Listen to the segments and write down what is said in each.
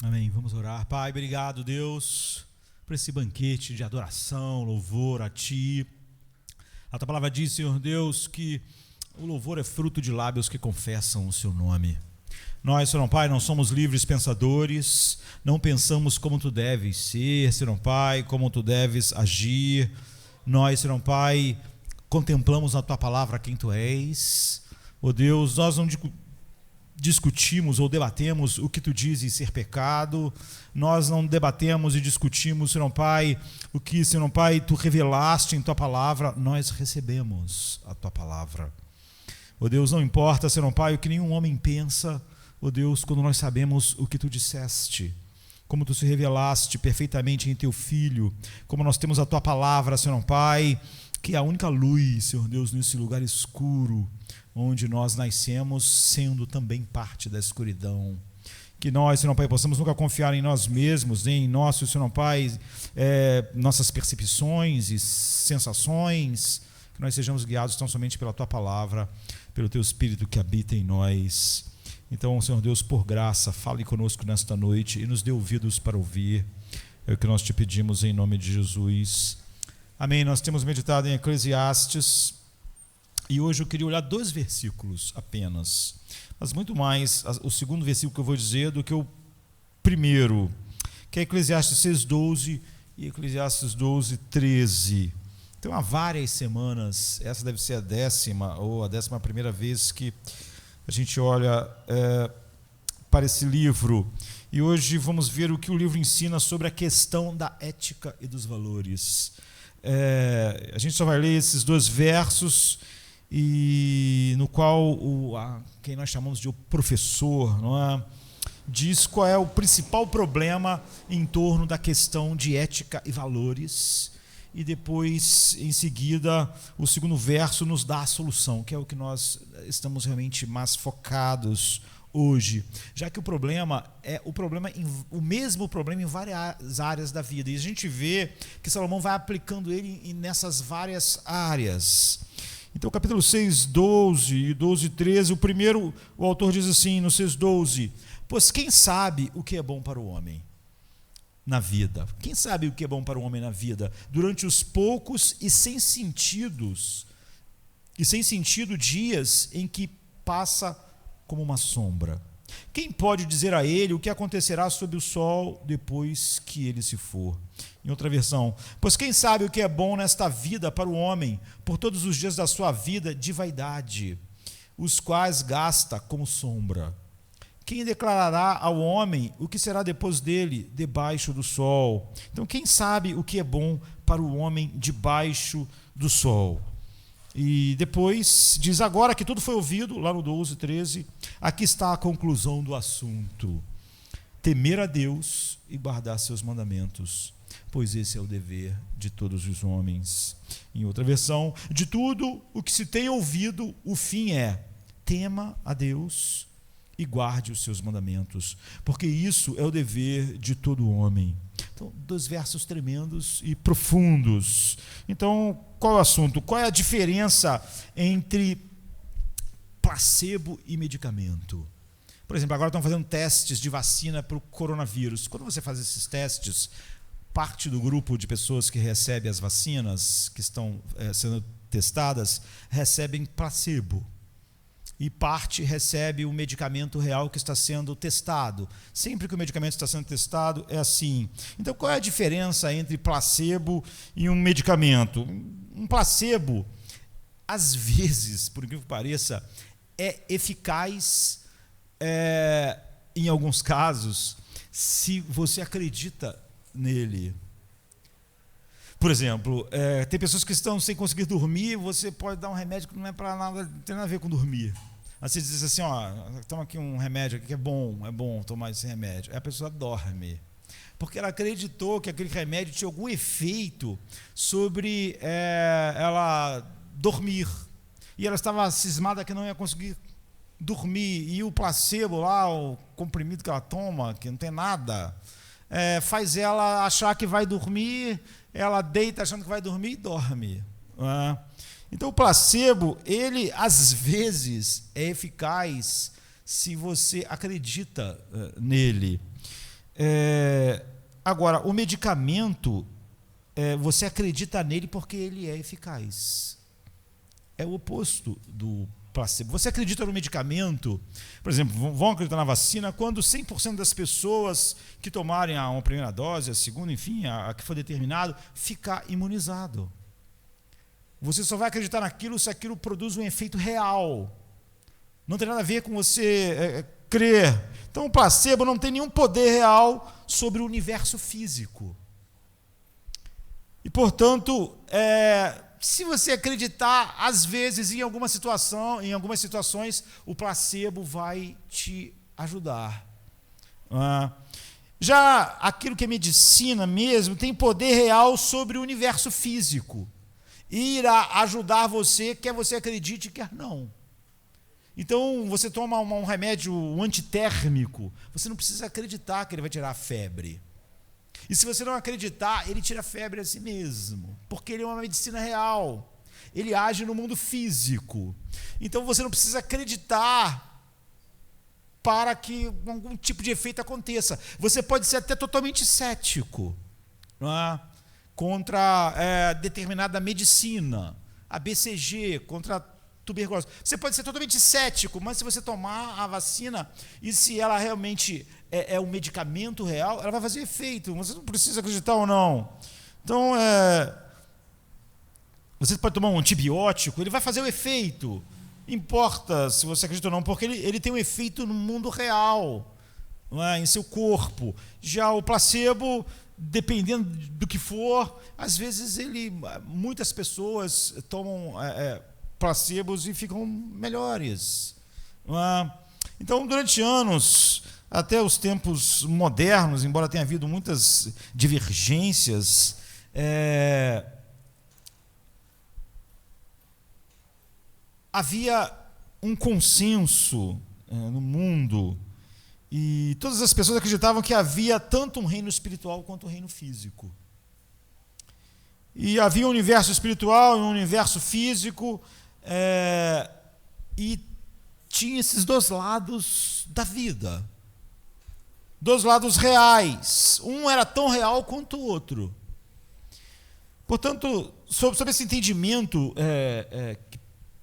Amém. Vamos orar. Pai, obrigado, Deus, por esse banquete de adoração, louvor a Ti. A Tua palavra diz, Senhor Deus, que o louvor é fruto de lábios que confessam o Seu nome. Nós, Senhor Pai, não somos livres pensadores, não pensamos como Tu deves ser, Senhor Pai, como Tu deves agir. Nós, Senhor Pai, contemplamos na Tua palavra quem Tu és. Ó Deus, nós não discutimos ou debatemos o que Tu dizes ser pecado, nós não debatemos e discutimos, Senhor Pai, o que, Senhor Pai, Tu revelaste em Tua palavra, nós recebemos a Tua palavra. Ó Deus, não importa, Senhor Pai, o que nenhum homem pensa, ó Deus, quando nós sabemos o que Tu disseste, como Tu se revelaste perfeitamente em Teu Filho, como nós temos a Tua palavra, Senhor Pai, que é a única luz, Senhor Deus, nesse lugar escuro, onde nós nascemos, sendo também parte da escuridão. Que nós, Senhor Pai, possamos nunca confiar em nós mesmos, nem em nosso, Senhor Pai, nossas percepções e sensações, que nós sejamos guiados tão somente pela Tua palavra, pelo Teu Espírito que habita em nós. Então, Senhor Deus, por graça, fale conosco nesta noite e nos dê ouvidos para ouvir. É o que nós Te pedimos em nome de Jesus. Amém. Nós temos meditado em Eclesiastes e hoje eu queria olhar 2 versículos apenas, mas muito mais o segundo versículo que eu vou dizer do que o primeiro, que é Eclesiastes 6:12 e Eclesiastes 12:13. Então há várias semanas, essa deve ser a 10ª ou a 11ª vez que a gente olha para esse livro, e hoje vamos ver o que o livro ensina sobre a questão da ética e dos valores. A gente só vai ler esses 2 versos, e no qual quem nós chamamos de o professor, não é, diz qual é o principal problema em torno da questão de ética e valores, e depois, em seguida, o segundo verso nos dá a solução, que é o que nós estamos realmente mais focados hoje, já que o problema é o mesmo problema em várias áreas da vida, e a gente vê que Salomão vai aplicando ele nessas várias áreas. Então, capítulo 6:12 e 12:13, o primeiro, o autor diz assim, no 6:12, pois quem sabe o que é bom para o homem na vida? Quem sabe o que é bom para o homem na vida? Durante os poucos e sem sentido dias em que passa como uma sombra. Quem pode dizer a ele o que acontecerá sob o sol depois que ele se for? Em outra versão, pois quem sabe o que é bom nesta vida para o homem, por todos os dias da sua vida de vaidade, os quais gasta como sombra? Quem declarará ao homem o que será depois dele, debaixo do sol? Então, quem sabe o que é bom para o homem debaixo do sol? E depois diz, agora que tudo foi ouvido, lá no 12:13, aqui está a conclusão do assunto: temer a Deus e guardar seus mandamentos, pois esse é o dever de todos os homens. Em outra versão, de tudo o que se tem ouvido, o fim é: tema a Deus e guarde os seus mandamentos, porque isso é o dever de todo homem. Então, 2 versos tremendos e profundos. Então, qual é o assunto? Qual é a diferença entre placebo e medicamento? Por exemplo, agora estão fazendo testes de vacina para o coronavírus. Quando você faz esses testes, parte do grupo de pessoas que recebe as vacinas, que estão sendo testadas, recebem placebo. E parte recebe o medicamento real que está sendo testado. Sempre que o medicamento está sendo testado, é assim. Então, qual é a diferença entre placebo e um medicamento? Um placebo, às vezes, por incrível que pareça, é eficaz, em alguns casos, se você acredita nele. Por exemplo, tem pessoas que estão sem conseguir dormir, você pode dar um remédio que não é para nada, não tem nada a ver com dormir. Aí você diz assim, toma aqui um remédio aqui que é bom tomar esse remédio. Aí a pessoa dorme, porque ela acreditou que aquele remédio tinha algum efeito sobre ela dormir. E ela estava cismada que não ia conseguir dormir. E o placebo lá, o comprimido que ela toma, que não tem nada, faz ela achar que vai dormir, ela deita achando que vai dormir e dorme. Então o placebo, ele às vezes é eficaz se você acredita nele. Agora, o medicamento, você acredita nele porque ele é eficaz. É o oposto do placebo. Você acredita no medicamento, por exemplo, vão acreditar na vacina quando 100% das pessoas que tomarem uma primeira dose, a segunda, enfim, a que for determinado, ficar imunizado. Você só vai acreditar naquilo se aquilo produz um efeito real. Não tem nada a ver com você crer. Então o placebo não tem nenhum poder real sobre o universo físico. E, portanto, se você acreditar, às vezes, em algumas situações, o placebo vai te ajudar. Já aquilo que é medicina mesmo tem poder real sobre o universo físico. E irá ajudar você, quer você acredite, quer não. Então, você toma um remédio antitérmico, você não precisa acreditar que ele vai tirar a febre. E se você não acreditar, ele tira a febre a si mesmo, porque ele é uma medicina real. Ele age no mundo físico. Então você não precisa acreditar para que algum tipo de efeito aconteça. Você pode ser até totalmente cético, não é? Contra determinada medicina, a BCG, contra tuberculose. Você pode ser totalmente cético, mas se você tomar a vacina e se ela realmente é um medicamento real, ela vai fazer efeito. Você não precisa acreditar ou não. Então, você pode tomar um antibiótico, ele vai fazer o efeito. Importa se você acredita ou não, porque ele tem um efeito no mundo real, não é? Em seu corpo. Já o placebo, dependendo do que for, às vezes muitas pessoas tomam placebos e ficam melhores. Então, durante anos, até os tempos modernos, embora tenha havido muitas divergências, havia um consenso no mundo, e todas as pessoas acreditavam que havia tanto um reino espiritual quanto um reino físico. E havia um universo espiritual e um universo físico, e tinha esses dois lados da vida, dois lados reais. Um era tão real quanto o outro. Portanto, sobre esse entendimento que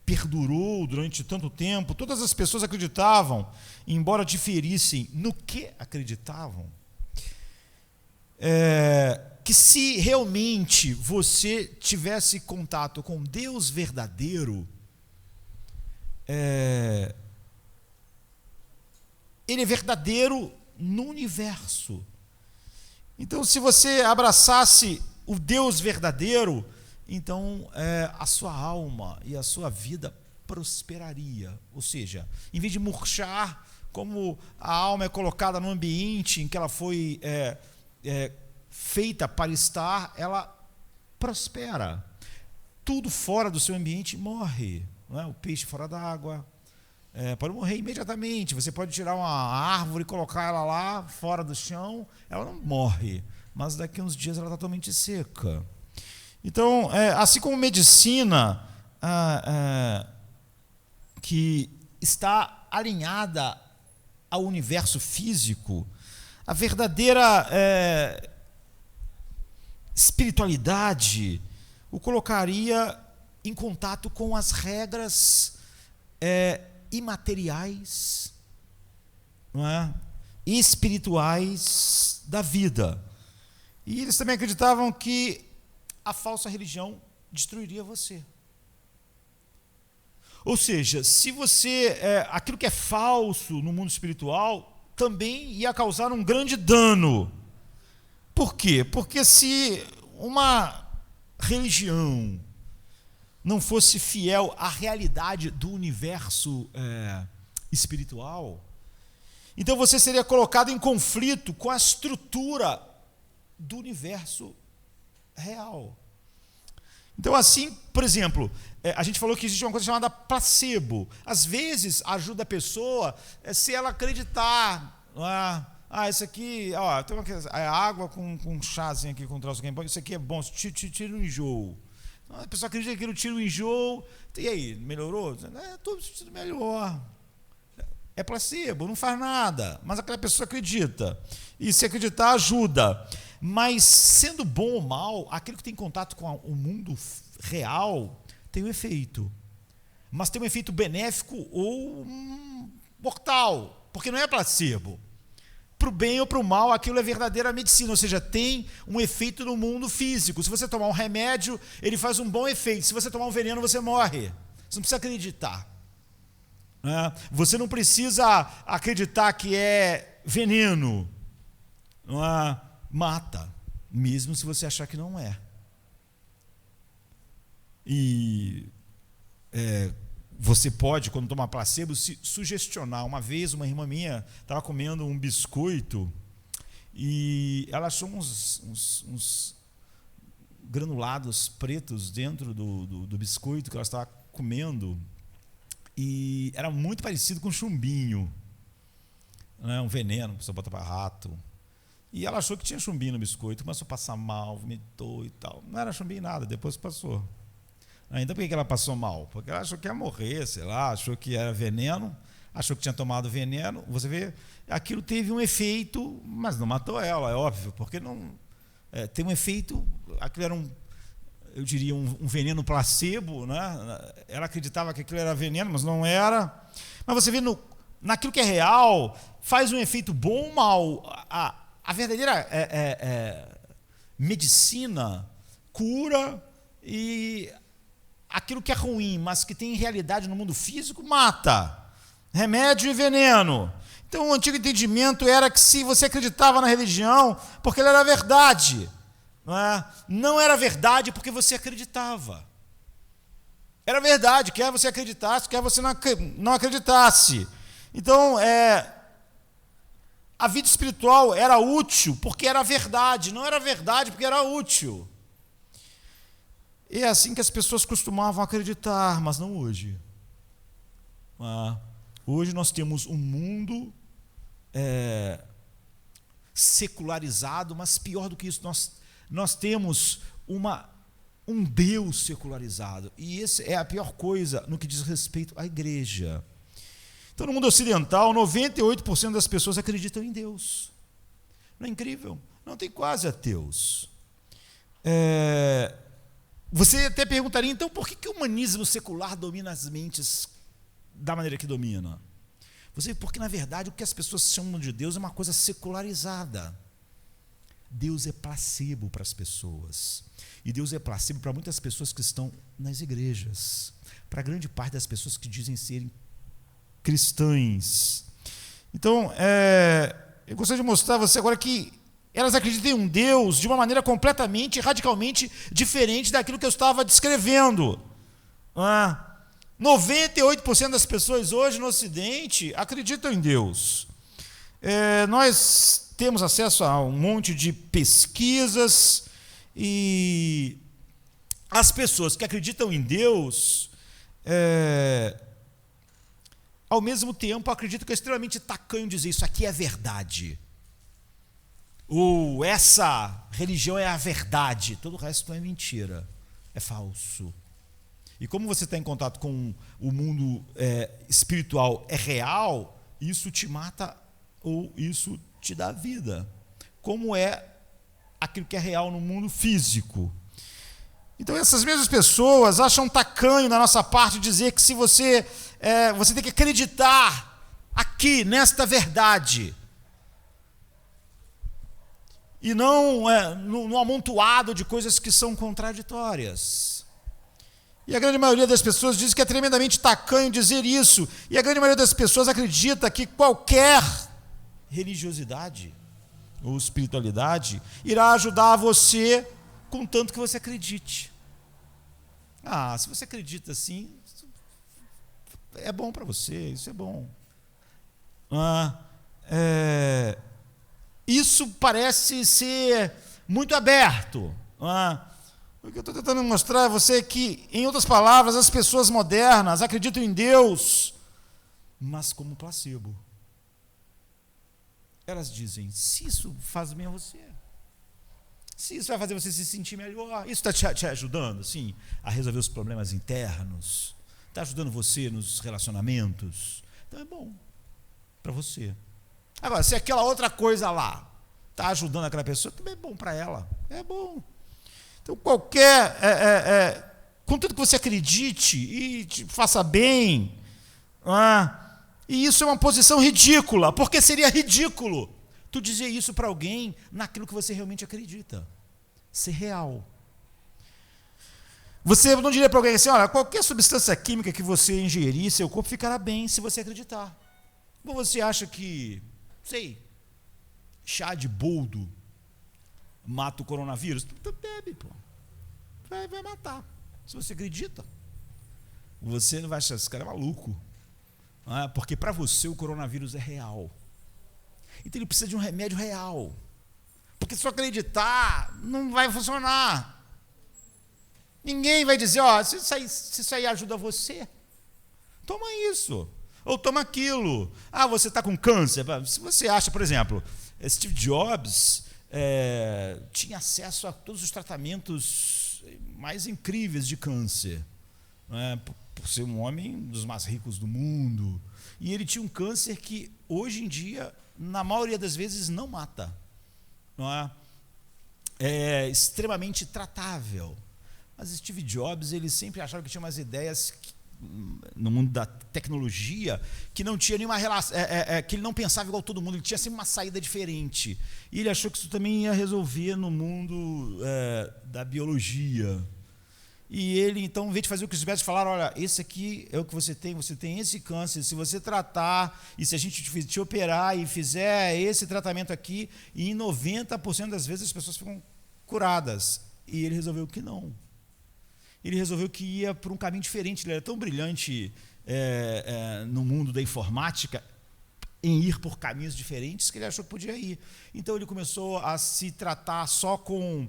perdurou durante tanto tempo, todas as pessoas acreditavam, embora diferissem no que acreditavam, que se realmente você tivesse contato com Deus verdadeiro, ele é verdadeiro no universo. Então, se você abraçasse o Deus verdadeiro, então a sua alma e a sua vida prosperaria. Ou seja, em vez de murchar, como a alma é colocada no ambiente em que ela foi feita para estar, ela prospera. Tudo fora do seu ambiente morre. Não é? O peixe fora d'água pode morrer imediatamente. Você pode tirar uma árvore e colocar ela lá fora do chão, ela não morre, mas daqui a uns dias ela está totalmente seca. Então, assim como medicina que está alinhada ao universo físico, a verdadeira espiritualidade o colocaria em contato com as regras imateriais, não é? Espirituais da vida. E eles também acreditavam que a falsa religião destruiria você. Ou seja, se você aquilo que é falso no mundo espiritual também ia causar um grande dano. Por quê? Porque se uma religião não fosse fiel à realidade do universo espiritual, então você seria colocado em conflito com a estrutura do universo real. Então, assim, por exemplo, a gente falou que existe uma coisa chamada placebo. Às vezes ajuda a pessoa se ela acreditar. Isso aqui, tem água com chazinho aqui, com um troço aqui, isso aqui é bom, tira o enjoo. A pessoa acredita que ele tira o enjoo, e aí, melhorou? Tudo melhor. é placebo, não faz nada, mas aquela pessoa acredita. E se acreditar, ajuda. Mas, sendo bom ou mal, aquilo que tem contato com o mundo real tem um efeito. Mas tem um efeito benéfico ou mortal, porque não é placebo. Para o bem ou para o mal, aquilo é verdadeira medicina, ou seja, tem um efeito no mundo físico. Se você tomar um remédio, ele faz um bom efeito. Se você tomar um veneno, você morre. Você não precisa acreditar. Você não precisa acreditar que é veneno. Mata, mesmo se você achar que não é. E você pode, quando tomar placebo, se sugestionar. Uma vez, uma irmã minha estava comendo um biscoito e ela achou uns granulados pretos dentro do biscoito que ela estava comendo, e era muito parecido com chumbinho, um veneno, a pessoa bota para rato. E ela achou que tinha chumbinho no biscoito, começou a passar mal, vomitou e tal. Não era chumbinho nada, depois passou. Então por que ela passou mal? Porque ela achou que ia morrer, sei lá, achou que era veneno, achou que tinha tomado veneno. Você vê, aquilo teve um efeito, mas não matou ela, é óbvio, porque não tem um efeito. Aquilo era eu diria, um veneno placebo, né? Ela acreditava que aquilo era veneno, mas não era. Mas você vê, naquilo que é real, faz um efeito bom ou mal. A verdadeira medicina cura, e aquilo que é ruim, mas que tem realidade no mundo físico, mata. Remédio e veneno. Então, o antigo entendimento era que se você acreditava na religião, porque ela era verdade, não era verdade porque você acreditava. Era verdade, quer você acreditasse, quer você não acreditasse. Então, a vida espiritual era útil porque era verdade, não era verdade porque era útil. E é assim que as pessoas costumavam acreditar, mas não hoje. Hoje nós temos um mundo secularizado, mas pior do que isso, nós temos um Deus secularizado. E essa é a pior coisa no que diz respeito à igreja. Então, no mundo ocidental, 98% das pessoas acreditam em Deus. Não é incrível? Não tem quase ateus. Você até perguntaria, então, por que o humanismo secular domina as mentes da maneira que domina? Porque, na verdade, o que as pessoas chamam de Deus é uma coisa secularizada. Deus é placebo para as pessoas. E Deus é placebo para muitas pessoas que estão nas igrejas. Para grande parte das pessoas que dizem serem cristãs. Então, eu gostaria de mostrar a você agora que elas acreditam em um Deus de uma maneira completamente, radicalmente diferente daquilo que eu estava descrevendo. 98% das pessoas hoje no Ocidente acreditam em Deus. Nós temos acesso a um monte de pesquisas, e as pessoas que acreditam em Deus, ao mesmo tempo, acreditam que é extremamente tacanho dizer isso aqui é verdade. Ou essa religião é a verdade, todo o resto é mentira, é falso. E como você está em contato com o mundo espiritual, é real, isso te mata ou isso te dá vida. Como é aquilo que é real no mundo físico. Então essas mesmas pessoas acham tacanho da nossa parte dizer que se você tem que acreditar aqui, nesta verdade, e não no amontoado de coisas que são contraditórias. E a grande maioria das pessoas diz que é tremendamente tacanho dizer isso, e a grande maioria das pessoas acredita que qualquer religiosidade ou espiritualidade irá ajudar você, contanto que você acredite. Se você acredita assim, é bom para você, isso é bom. Isso parece ser muito aberto. O que eu estou tentando mostrar a você é que, em outras palavras, as pessoas modernas acreditam em Deus, mas como placebo. Elas dizem, se isso faz bem a você, se isso vai fazer você se sentir melhor, isso está te ajudando, assim, a resolver os problemas internos, está ajudando você nos relacionamentos, então é bom. para você. Agora, se aquela outra coisa lá está ajudando aquela pessoa, também é bom para ela. É bom. Então, contanto que você acredite e te faça bem, e isso é uma posição ridícula, porque seria ridículo tu dizer isso para alguém naquilo que você realmente acredita. Ser real. Você não diria para alguém assim, olha, qualquer substância química que você ingerir, seu corpo ficará bem se você acreditar. Ou você acha que, chá de boldo mata o coronavírus? Então bebe, pô. Vai matar. Se você acredita. Você não vai achar, esse cara é maluco. Porque para você o coronavírus é real. Então ele precisa de um remédio real. Porque se eu acreditar, não vai funcionar. Ninguém vai dizer, se isso aí ajuda você, toma isso, ou toma aquilo. Você está com câncer. Se você acha, por exemplo, Steve Jobs tinha acesso a todos os tratamentos mais incríveis de câncer, por ser um homem dos mais ricos do mundo. E ele tinha um câncer que, hoje em dia, na maioria das vezes, não mata. É extremamente tratável. Mas Steve Jobs, ele sempre achava que tinha umas ideias no mundo da tecnologia que não tinha nenhuma relação, que ele não pensava igual todo mundo, ele tinha sempre uma saída diferente. E ele achou que isso também ia resolver no mundo da biologia. E ele, então, em vez de fazer o que os médicos falaram, olha, esse aqui é o que você tem esse câncer, se você tratar, e se a gente te operar e fizer esse tratamento aqui, e em 90% das vezes as pessoas ficam curadas. E ele resolveu que não. Ele resolveu que ia por um caminho diferente. Ele era tão brilhante no mundo da informática, em ir por caminhos diferentes, que ele achou que podia ir. Então ele começou a se tratar só com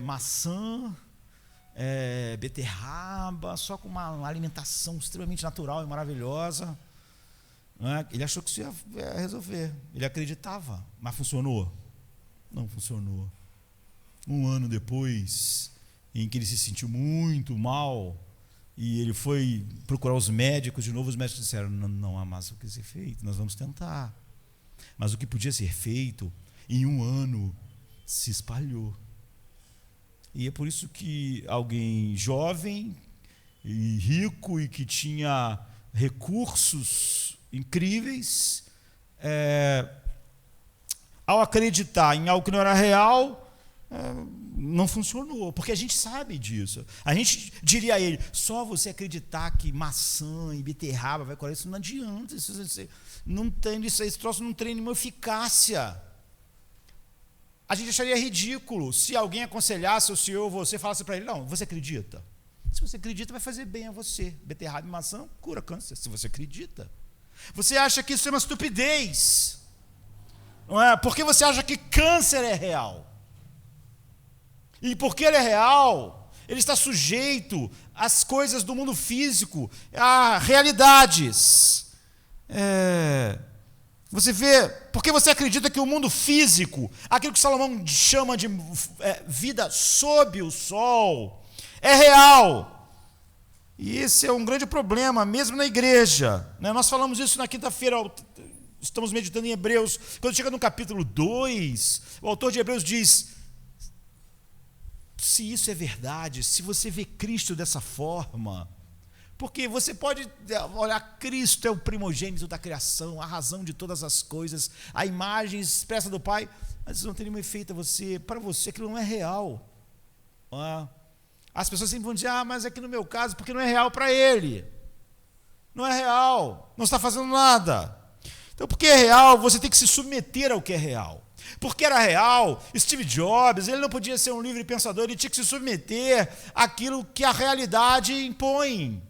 maçã, beterraba, só com uma alimentação extremamente natural e maravilhosa. Ele achou que isso ia resolver. Ele acreditava, mas funcionou? Não funcionou. Um ano depois, em que ele se sentiu muito mal, e ele foi procurar os médicos de novo, os médicos disseram, não há mais o que ser feito, nós vamos tentar. Mas o que podia ser feito, em um ano, se espalhou. E é por isso que alguém jovem e rico e que tinha recursos incríveis, ao acreditar em algo que não era real, não funcionou, porque a gente sabe disso. A gente diria a ele, só você acreditar que maçã e beterraba vai curar isso, não adianta, esse troço não tem nenhuma eficácia. A gente acharia ridículo se alguém aconselhasse o senhor ou você falasse para ele, não, você acredita? Se você acredita, vai fazer bem a você. Beterraba e maçã cura câncer, se você acredita. Você acha que isso é uma estupidez, não é? Porque você acha que câncer é real. E porque ele é real, ele está sujeito às coisas do mundo físico, a realidades. Você vê, porque você acredita que o mundo físico, aquilo que Salomão chama de vida sob o sol, é real. E esse é um grande problema, mesmo na igreja. Nós falamos isso na quinta-feira, estamos meditando em Hebreus. Quando chega no capítulo 2, o autor de Hebreus diz, se isso é verdade, se você vê Cristo dessa forma, porque você pode olhar, Cristo é o primogênito da criação, a razão de todas as coisas, a imagem expressa do Pai, mas isso não tem nenhum efeito para você, aquilo não é real. As pessoas sempre vão dizer, mas aqui no meu caso, porque não é real para ele. Não é real, não está fazendo nada. Então, porque é real, você tem que se submeter ao que é real. Porque era real, Steve Jobs, ele não podia ser um livre pensador, ele tinha que se submeter àquilo que a realidade impõe.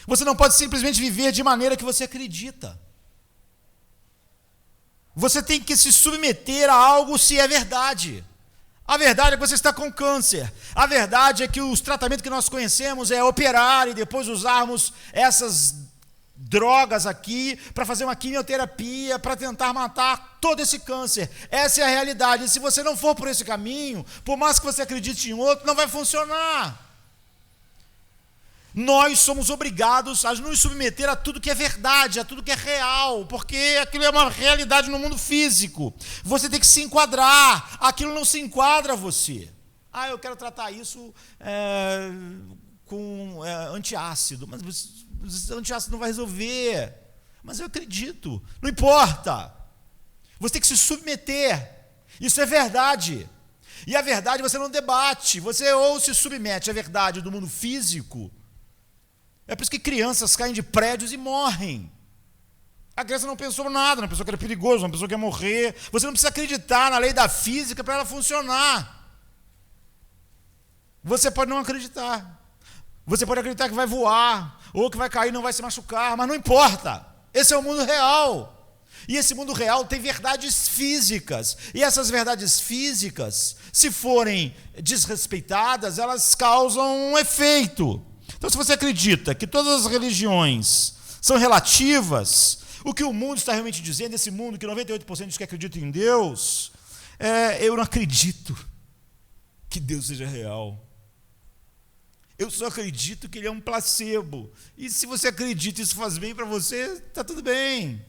Você não pode simplesmente viver de maneira que você acredita. Você tem que se submeter a algo se é verdade. A verdade é que você está com câncer. A verdade é que os tratamentos que nós conhecemos é operar e depois usarmos essas drogas aqui para fazer uma quimioterapia, para tentar matar todo esse câncer. Essa é a realidade. E se você não for por esse caminho, por mais que você acredite em outro, não vai funcionar. nós somos obrigados a nos submeter a tudo que é verdade, a tudo que é real, porque aquilo é uma realidade no mundo físico. Você tem que se enquadrar, aquilo não se enquadra a você. Eu quero tratar isso com antiácido, mas antiácido não vai resolver. Mas eu acredito, não importa. Você tem que se submeter, isso é verdade. E a verdade você não debate, você ou se submete à verdade do mundo físico. É por isso que crianças caem de prédios e morrem. A criança não pensou nada, não pensou que era perigoso, não pensou que ia morrer. Você não precisa acreditar na lei da física para ela funcionar. Você pode não acreditar. Você pode acreditar que vai voar, ou que vai cair e não vai se machucar, mas não importa. Esse é o mundo real. E esse mundo real tem verdades físicas. E essas verdades físicas, se forem desrespeitadas, elas causam um efeito. Então, se você acredita que todas as religiões são relativas, o que o mundo está realmente dizendo, esse mundo que 98% diz que acredita em Deus, eu não acredito que Deus seja real. Eu só acredito que ele é um placebo. E se você acredita e isso faz bem para você, está tudo bem.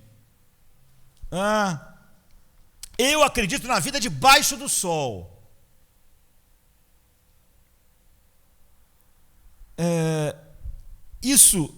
Eu acredito na vida debaixo do sol. Isso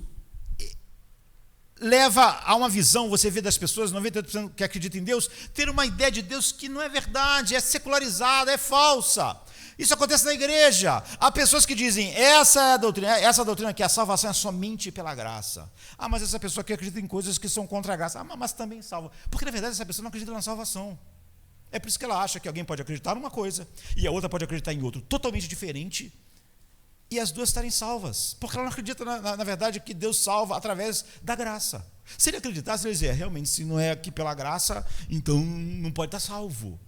leva a uma visão, você vê das pessoas, 98% que acreditam em Deus, ter uma ideia de Deus que não é verdade, é secularizada, é falsa. Isso acontece na igreja. Há pessoas que dizem, essa doutrina aqui, a salvação é somente pela graça. Mas essa pessoa aqui acredita em coisas que são contra a graça. Mas também salva. Porque, na verdade, essa pessoa não acredita na salvação. É por isso que ela acha que alguém pode acreditar numa coisa e a outra pode acreditar em outra, totalmente diferente, e as duas estarem salvas. Porque ela não acredita, na verdade, que Deus salva através da graça. Se ele acreditasse, ele dizia, realmente, se não é aqui pela graça, então não pode estar salvo.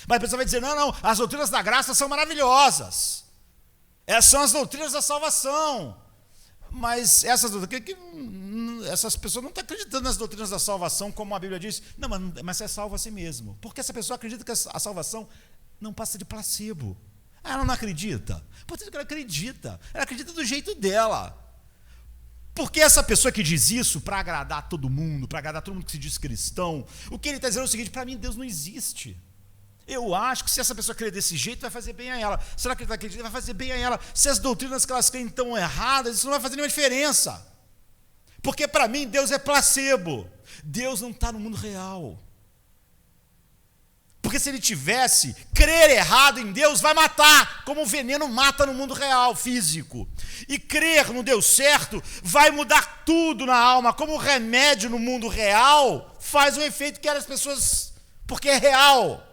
Mas a pessoa vai dizer, não, as doutrinas da graça são maravilhosas. Essas são as doutrinas da salvação. Mas essas pessoas não estão acreditando nas doutrinas da salvação, como a Bíblia diz. Não, mas é salvo a si mesmo. Porque essa pessoa acredita que a salvação não passa de placebo. Ela não acredita. Portanto, ela acredita do jeito dela. Porque essa pessoa que diz isso para agradar todo mundo que se diz cristão, o que ele está dizendo é o seguinte, para mim Deus não existe. Eu acho que se essa pessoa crer desse jeito, vai fazer bem a ela. Será que ele está acreditando? Vai fazer bem a ela. Se as doutrinas que elas creem estão erradas, isso não vai fazer nenhuma diferença. Porque para mim, Deus é placebo. Deus não está no mundo real. Porque se ele tivesse, crer errado em Deus vai matar, como o veneno mata no mundo real, físico. E crer no Deus certo vai mudar tudo na alma, como o remédio no mundo real faz o efeito que as pessoas... Porque é real.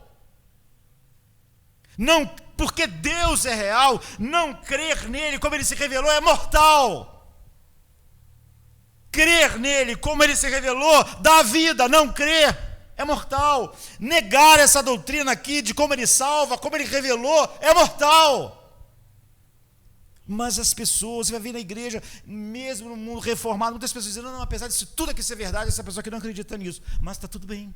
Não, porque Deus é real, não crer nele como ele se revelou é mortal. Crer nele como ele se revelou dá vida, não crer é mortal. Negar essa doutrina aqui de como ele salva, como ele revelou, é mortal. Mas as pessoas, você vai ver na igreja, mesmo no mundo reformado, muitas pessoas dizem, não, apesar disso tudo aqui ser verdade, essa pessoa aqui não acredita nisso. Mas está tudo bem.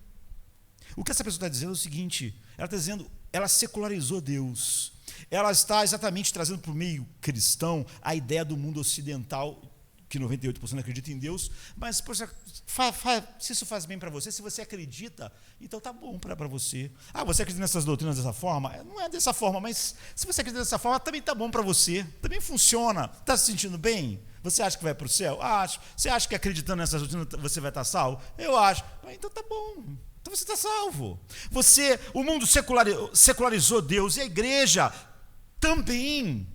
O que essa pessoa está dizendo é o seguinte, ela está dizendo, ela secularizou Deus. Ela está exatamente trazendo para o meio cristão a ideia do mundo ocidental, que 98% acredita em Deus, mas poxa, se isso faz bem para você, se você acredita, então tá bom para você. Você acredita nessas doutrinas dessa forma? Não é dessa forma, mas se você acredita dessa forma, também tá bom para você, também funciona. Está se sentindo bem? Você acha que vai para o céu? Acho. Você acha que acreditando nessas doutrinas você vai estar salvo? Eu acho. Então tá bom. Então você está salvo. O mundo secularizou Deus e a igreja também.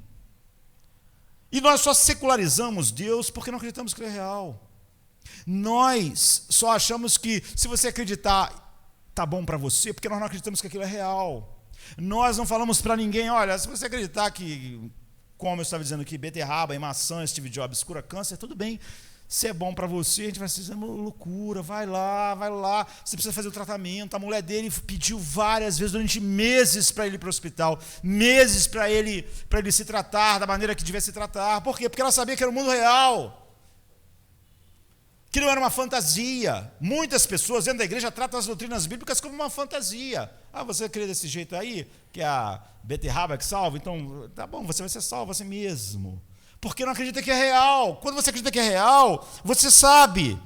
E nós só secularizamos Deus porque não acreditamos que Ele é real. Nós só achamos que se você acreditar, tá bom para você, porque nós não acreditamos que aquilo é real. Nós não falamos para ninguém, olha, se você acreditar que, como eu estava dizendo aqui, beterraba e maçã, Steve Jobs cura câncer, tudo bem. Se é bom para você, a gente vai dizer, loucura, vai lá, você precisa fazer o tratamento. A mulher dele pediu várias vezes, durante meses, para ele ir para o hospital, meses para ele se tratar da maneira que devia se tratar. Por quê? Porque ela sabia que era o mundo real, que não era uma fantasia. Muitas pessoas dentro da igreja tratam as doutrinas bíblicas como uma fantasia. Você crê desse jeito aí, que é a beterraba que salva? Então, tá bom, você vai ser salvo assim mesmo. porque não acredita que é real. Quando você acredita que é real, você sabe.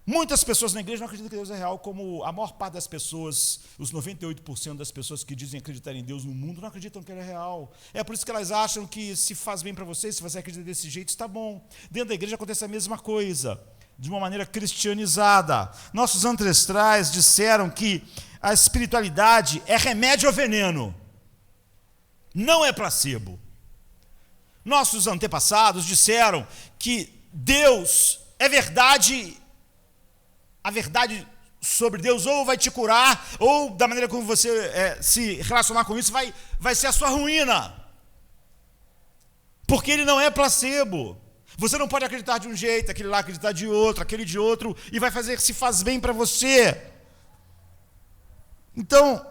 Muitas pessoas na igreja não acreditam que Deus é real, como a maior parte das pessoas, os 98% das pessoas que dizem acreditar em Deus no mundo, não acreditam que Ele é real. É por isso que elas acham que se faz bem para você, se você acredita desse jeito, está bom. Dentro da igreja acontece a mesma coisa, de uma maneira cristianizada. Nossos ancestrais disseram que a espiritualidade é remédio ou veneno, não é placebo. Nossos antepassados disseram que Deus é verdade. A verdade sobre Deus ou vai te curar, ou da maneira como você se relacionar com isso, vai ser a sua ruína. Porque ele não é placebo. Você não pode acreditar de um jeito, aquele lá acreditar de outro, aquele de outro, e vai fazer se faz bem para você. Então,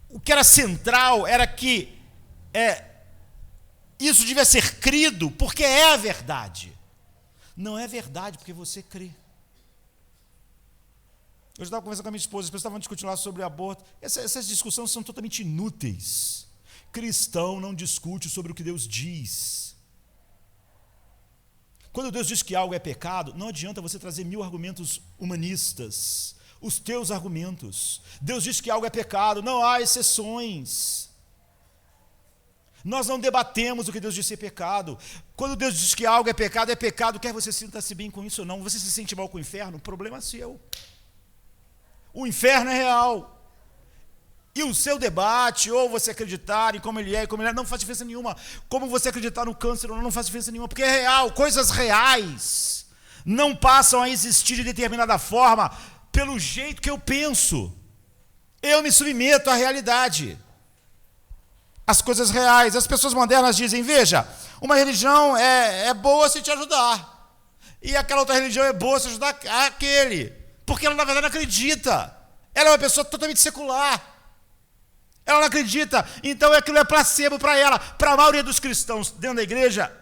o que era central era que isso devia ser crido, porque é a verdade. Não é verdade porque você crê. Eu estava conversando com a minha esposa, as pessoas estavam discutindo lá sobre aborto. Essas discussões são totalmente inúteis. Cristão não discute sobre o que Deus diz. Quando Deus diz que algo é pecado, não adianta você trazer 1000 argumentos humanistas. Os teus argumentos. Deus diz que algo é pecado, não há exceções. Nós não debatemos o que Deus diz ser pecado. Quando Deus diz que algo é pecado, quer você sinta-se bem com isso ou não. Você se sente mal com o inferno, o problema é seu. O inferno é real. E o seu debate, ou você acreditar em como ele é e como ele é, não faz diferença nenhuma. Como você acreditar no câncer ou não faz diferença nenhuma, porque é real. Coisas reais não passam a existir de determinada forma pelo jeito que eu penso. Eu me submeto à realidade. As coisas reais. As pessoas modernas dizem, veja, uma religião é boa se te ajudar, e aquela outra religião é boa se ajudar aquele, porque ela na verdade não acredita, ela é uma pessoa totalmente secular, ela não acredita, então aquilo é placebo para ela. Para a maioria dos cristãos dentro da igreja,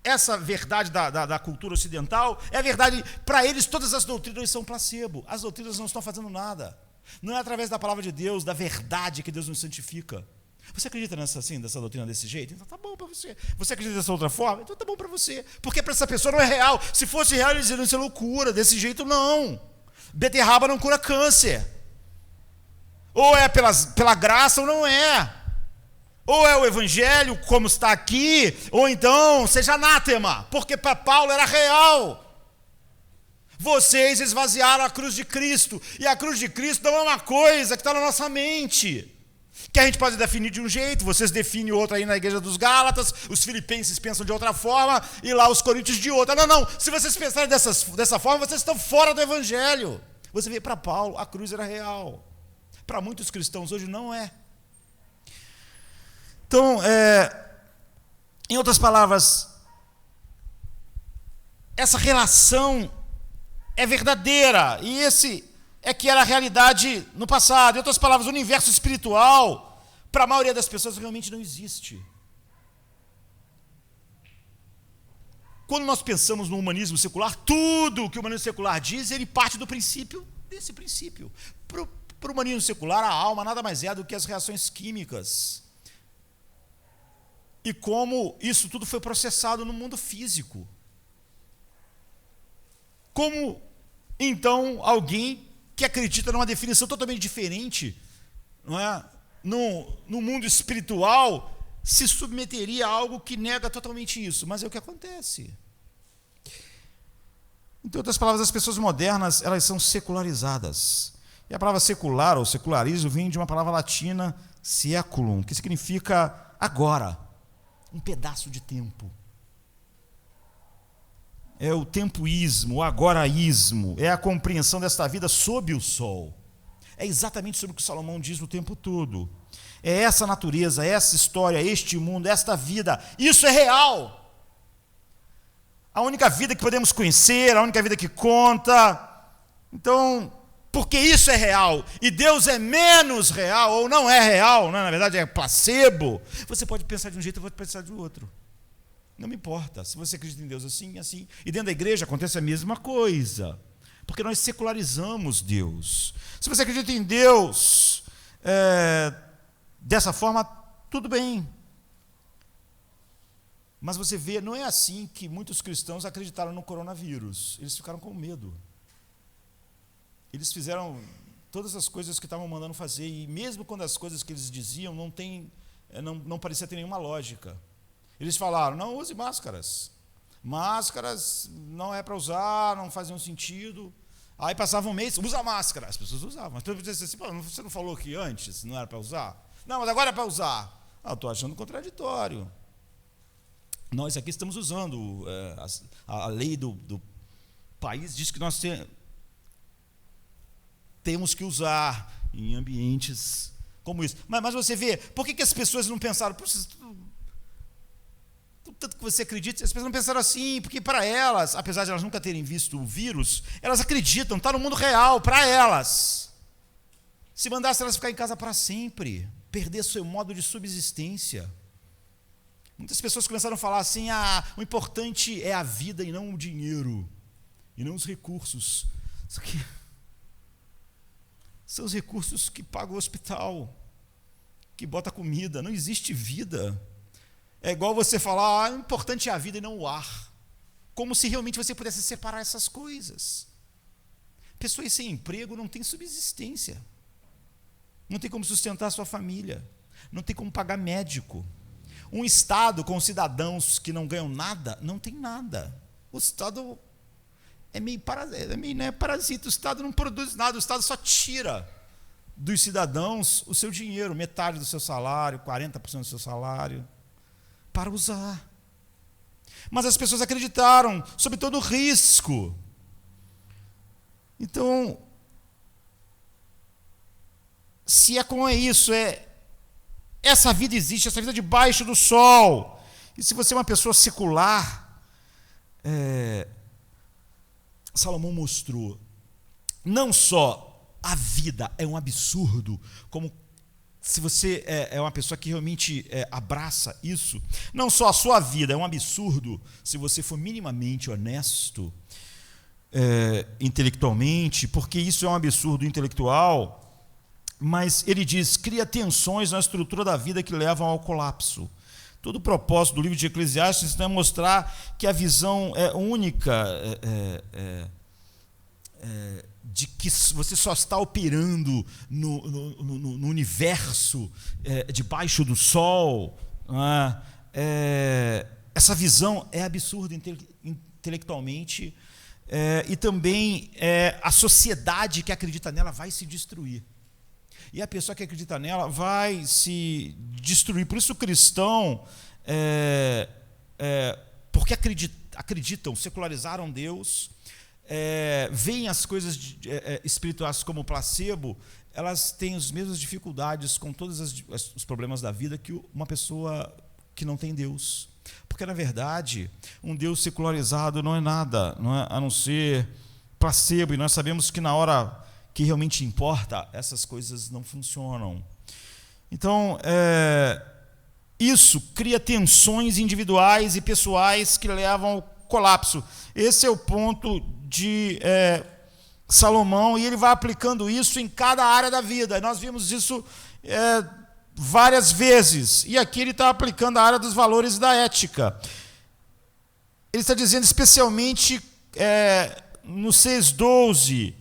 essa verdade da cultura ocidental é verdade. Para eles todas as doutrinas são placebo, as doutrinas não estão fazendo nada, não é através da palavra de Deus, da verdade, que Deus nos santifica. Você acredita nessa doutrina desse jeito? Então tá bom para você. Você acredita dessa outra forma? Então tá bom para você. Porque para essa pessoa não é real. Se fosse real, eles diriam, isso é loucura. Desse jeito, não. Beterraba não cura câncer. Ou é pela graça ou não é. Ou é o evangelho, como está aqui, ou então seja anátema. Porque para Paulo era real. Vocês esvaziaram a cruz de Cristo. E a cruz de Cristo não é uma coisa que está na nossa mente, que a gente pode definir de um jeito, vocês definem outro aí na igreja dos Gálatas, os filipenses pensam de outra forma, e lá os coríntios de outra. Não, se vocês pensarem dessa forma, vocês estão fora do evangelho. Você vê, para Paulo, a cruz era real. Para muitos cristãos hoje não é. Então, em outras palavras, essa relação é verdadeira, e esse é que era a realidade no passado. Em outras palavras, o universo espiritual, para a maioria das pessoas, realmente não existe. Quando nós pensamos no humanismo secular, tudo que o humanismo secular diz, ele parte desse princípio. Para o humanismo secular, a alma nada mais é do que as reações químicas. E como isso tudo foi processado no mundo físico. Como, então, alguém que acredita numa definição totalmente diferente, não é? No mundo espiritual, se submeteria a algo que nega totalmente isso. Mas é o que acontece. Em outras palavras, as pessoas modernas, elas são secularizadas. E a palavra secular ou secularismo vem de uma palavra latina, seculum, que significa agora, um pedaço de tempo. É o tempoísmo, o agoraísmo, é a compreensão desta vida sob o sol. É exatamente sobre o que Salomão diz o tempo todo. É essa natureza, essa história, este mundo, esta vida. Isso é real. A única vida que podemos conhecer, a única vida que conta. Então, porque isso é real e Deus é menos real ou não é real, na verdade é placebo, você pode pensar de um jeito ou pode pensar de outro. Não me importa, se você acredita em Deus assim, assim. E dentro da igreja acontece a mesma coisa, porque nós secularizamos Deus. Se você acredita em Deus dessa forma, tudo bem. Mas você vê, não é assim que muitos cristãos acreditaram no coronavírus. Eles ficaram com medo. Eles fizeram todas as coisas que estavam mandando fazer, e mesmo quando as coisas que eles diziam não parecia ter nenhuma lógica. Eles falaram, não use máscaras. Máscaras não é para usar, não faz nenhum sentido. Aí passava um mês, usa máscara. As pessoas usavam. Mas assim, você não falou que antes não era para usar? Não, mas agora é para usar. Eu estou achando contraditório. Nós aqui estamos usando, a lei do país diz que nós temos que usar em ambientes como isso. Mas você vê, por que as pessoas não pensaram, tanto que você acredita, as pessoas não pensaram assim, porque para elas, apesar de elas nunca terem visto o vírus, elas acreditam, está no mundo real, para elas. Se mandasse elas ficar em casa para sempre, perder seu modo de subsistência. Muitas pessoas começaram a falar assim, o importante é a vida e não o dinheiro, e não os recursos. Isso aqui são os recursos que pagam o hospital, que bota comida, não existe vida. É igual você falar, o importante é a vida e não o ar. Como se realmente você pudesse separar essas coisas. Pessoas sem emprego não têm subsistência. Não tem como sustentar a sua família. Não tem como pagar médico. Um Estado com cidadãos que não ganham nada, não tem nada. O Estado é meio parasita. O Estado não produz nada, o Estado só tira dos cidadãos o seu dinheiro, metade do seu salário, 40% do seu salário, para usar. Mas as pessoas acreditaram, sob todo o risco. Então, se é como é isso, essa vida existe, essa vida debaixo do sol. E se você é uma pessoa secular, Salomão mostrou, não só a vida é um absurdo, como se você é uma pessoa que realmente abraça isso, não só a sua vida é um absurdo, se você for minimamente honesto, intelectualmente, porque isso é um absurdo intelectual, mas ele diz, cria tensões na estrutura da vida que levam ao colapso. Todo o propósito do livro de Eclesiastes é mostrar que a visão é única, de que você só está operando no universo debaixo do sol. Essa visão é absurda intelectualmente, e também a sociedade que acredita nela vai se destruir. E a pessoa que acredita nela vai se destruir. Por isso o cristão, porque acreditam, secularizaram Deus, veem as coisas espirituais como placebo, elas têm as mesmas dificuldades com todos os problemas da vida que uma pessoa que não tem Deus. Porque, na verdade, um Deus secularizado não é nada, a não ser placebo, e nós sabemos que na hora que realmente importa, essas coisas não funcionam. Então, isso cria tensões individuais e pessoais que levam ao colapso. Esse é o ponto de Salomão, e ele vai aplicando isso em cada área da vida. Nós vimos isso várias vezes, e aqui ele está aplicando a área dos valores e da ética. Ele está dizendo especialmente no 6:12,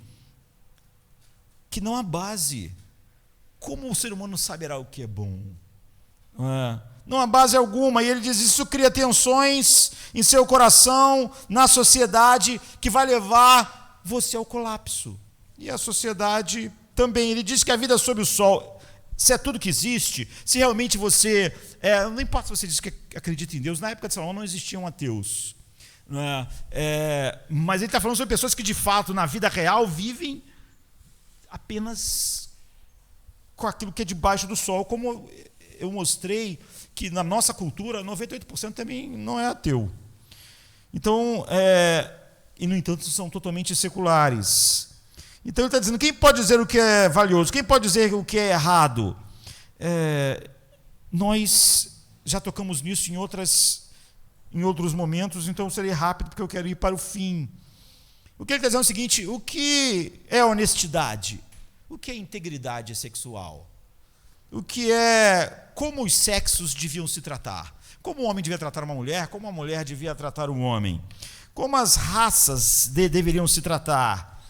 que não há base. Como o ser humano saberá o que é bom? Não há base alguma. E ele diz, isso cria tensões em seu coração, na sociedade, que vai levar você ao colapso. E a sociedade também. Ele diz que a vida sob o sol, se é tudo que existe, se realmente você... não importa se você diz que acredita em Deus, na época de Salomão não existiam ateus. Mas ele está falando sobre pessoas que, de fato, na vida real, vivem apenas com aquilo que é debaixo do sol, como eu mostrei que na nossa cultura 98% também não é ateu. Então, e no entanto são totalmente seculares. Então ele está dizendo, quem pode dizer o que é valioso? Quem pode dizer o que é errado? Nós já tocamos nisso em outros momentos, então eu serei rápido porque eu quero ir para o fim. O que ele está dizendo é o seguinte, o que é honestidade? O que é integridade sexual? o que é como os sexos deviam se tratar. Como o homem devia tratar uma mulher, como a mulher devia tratar um homem. Como as raças deveriam se tratar.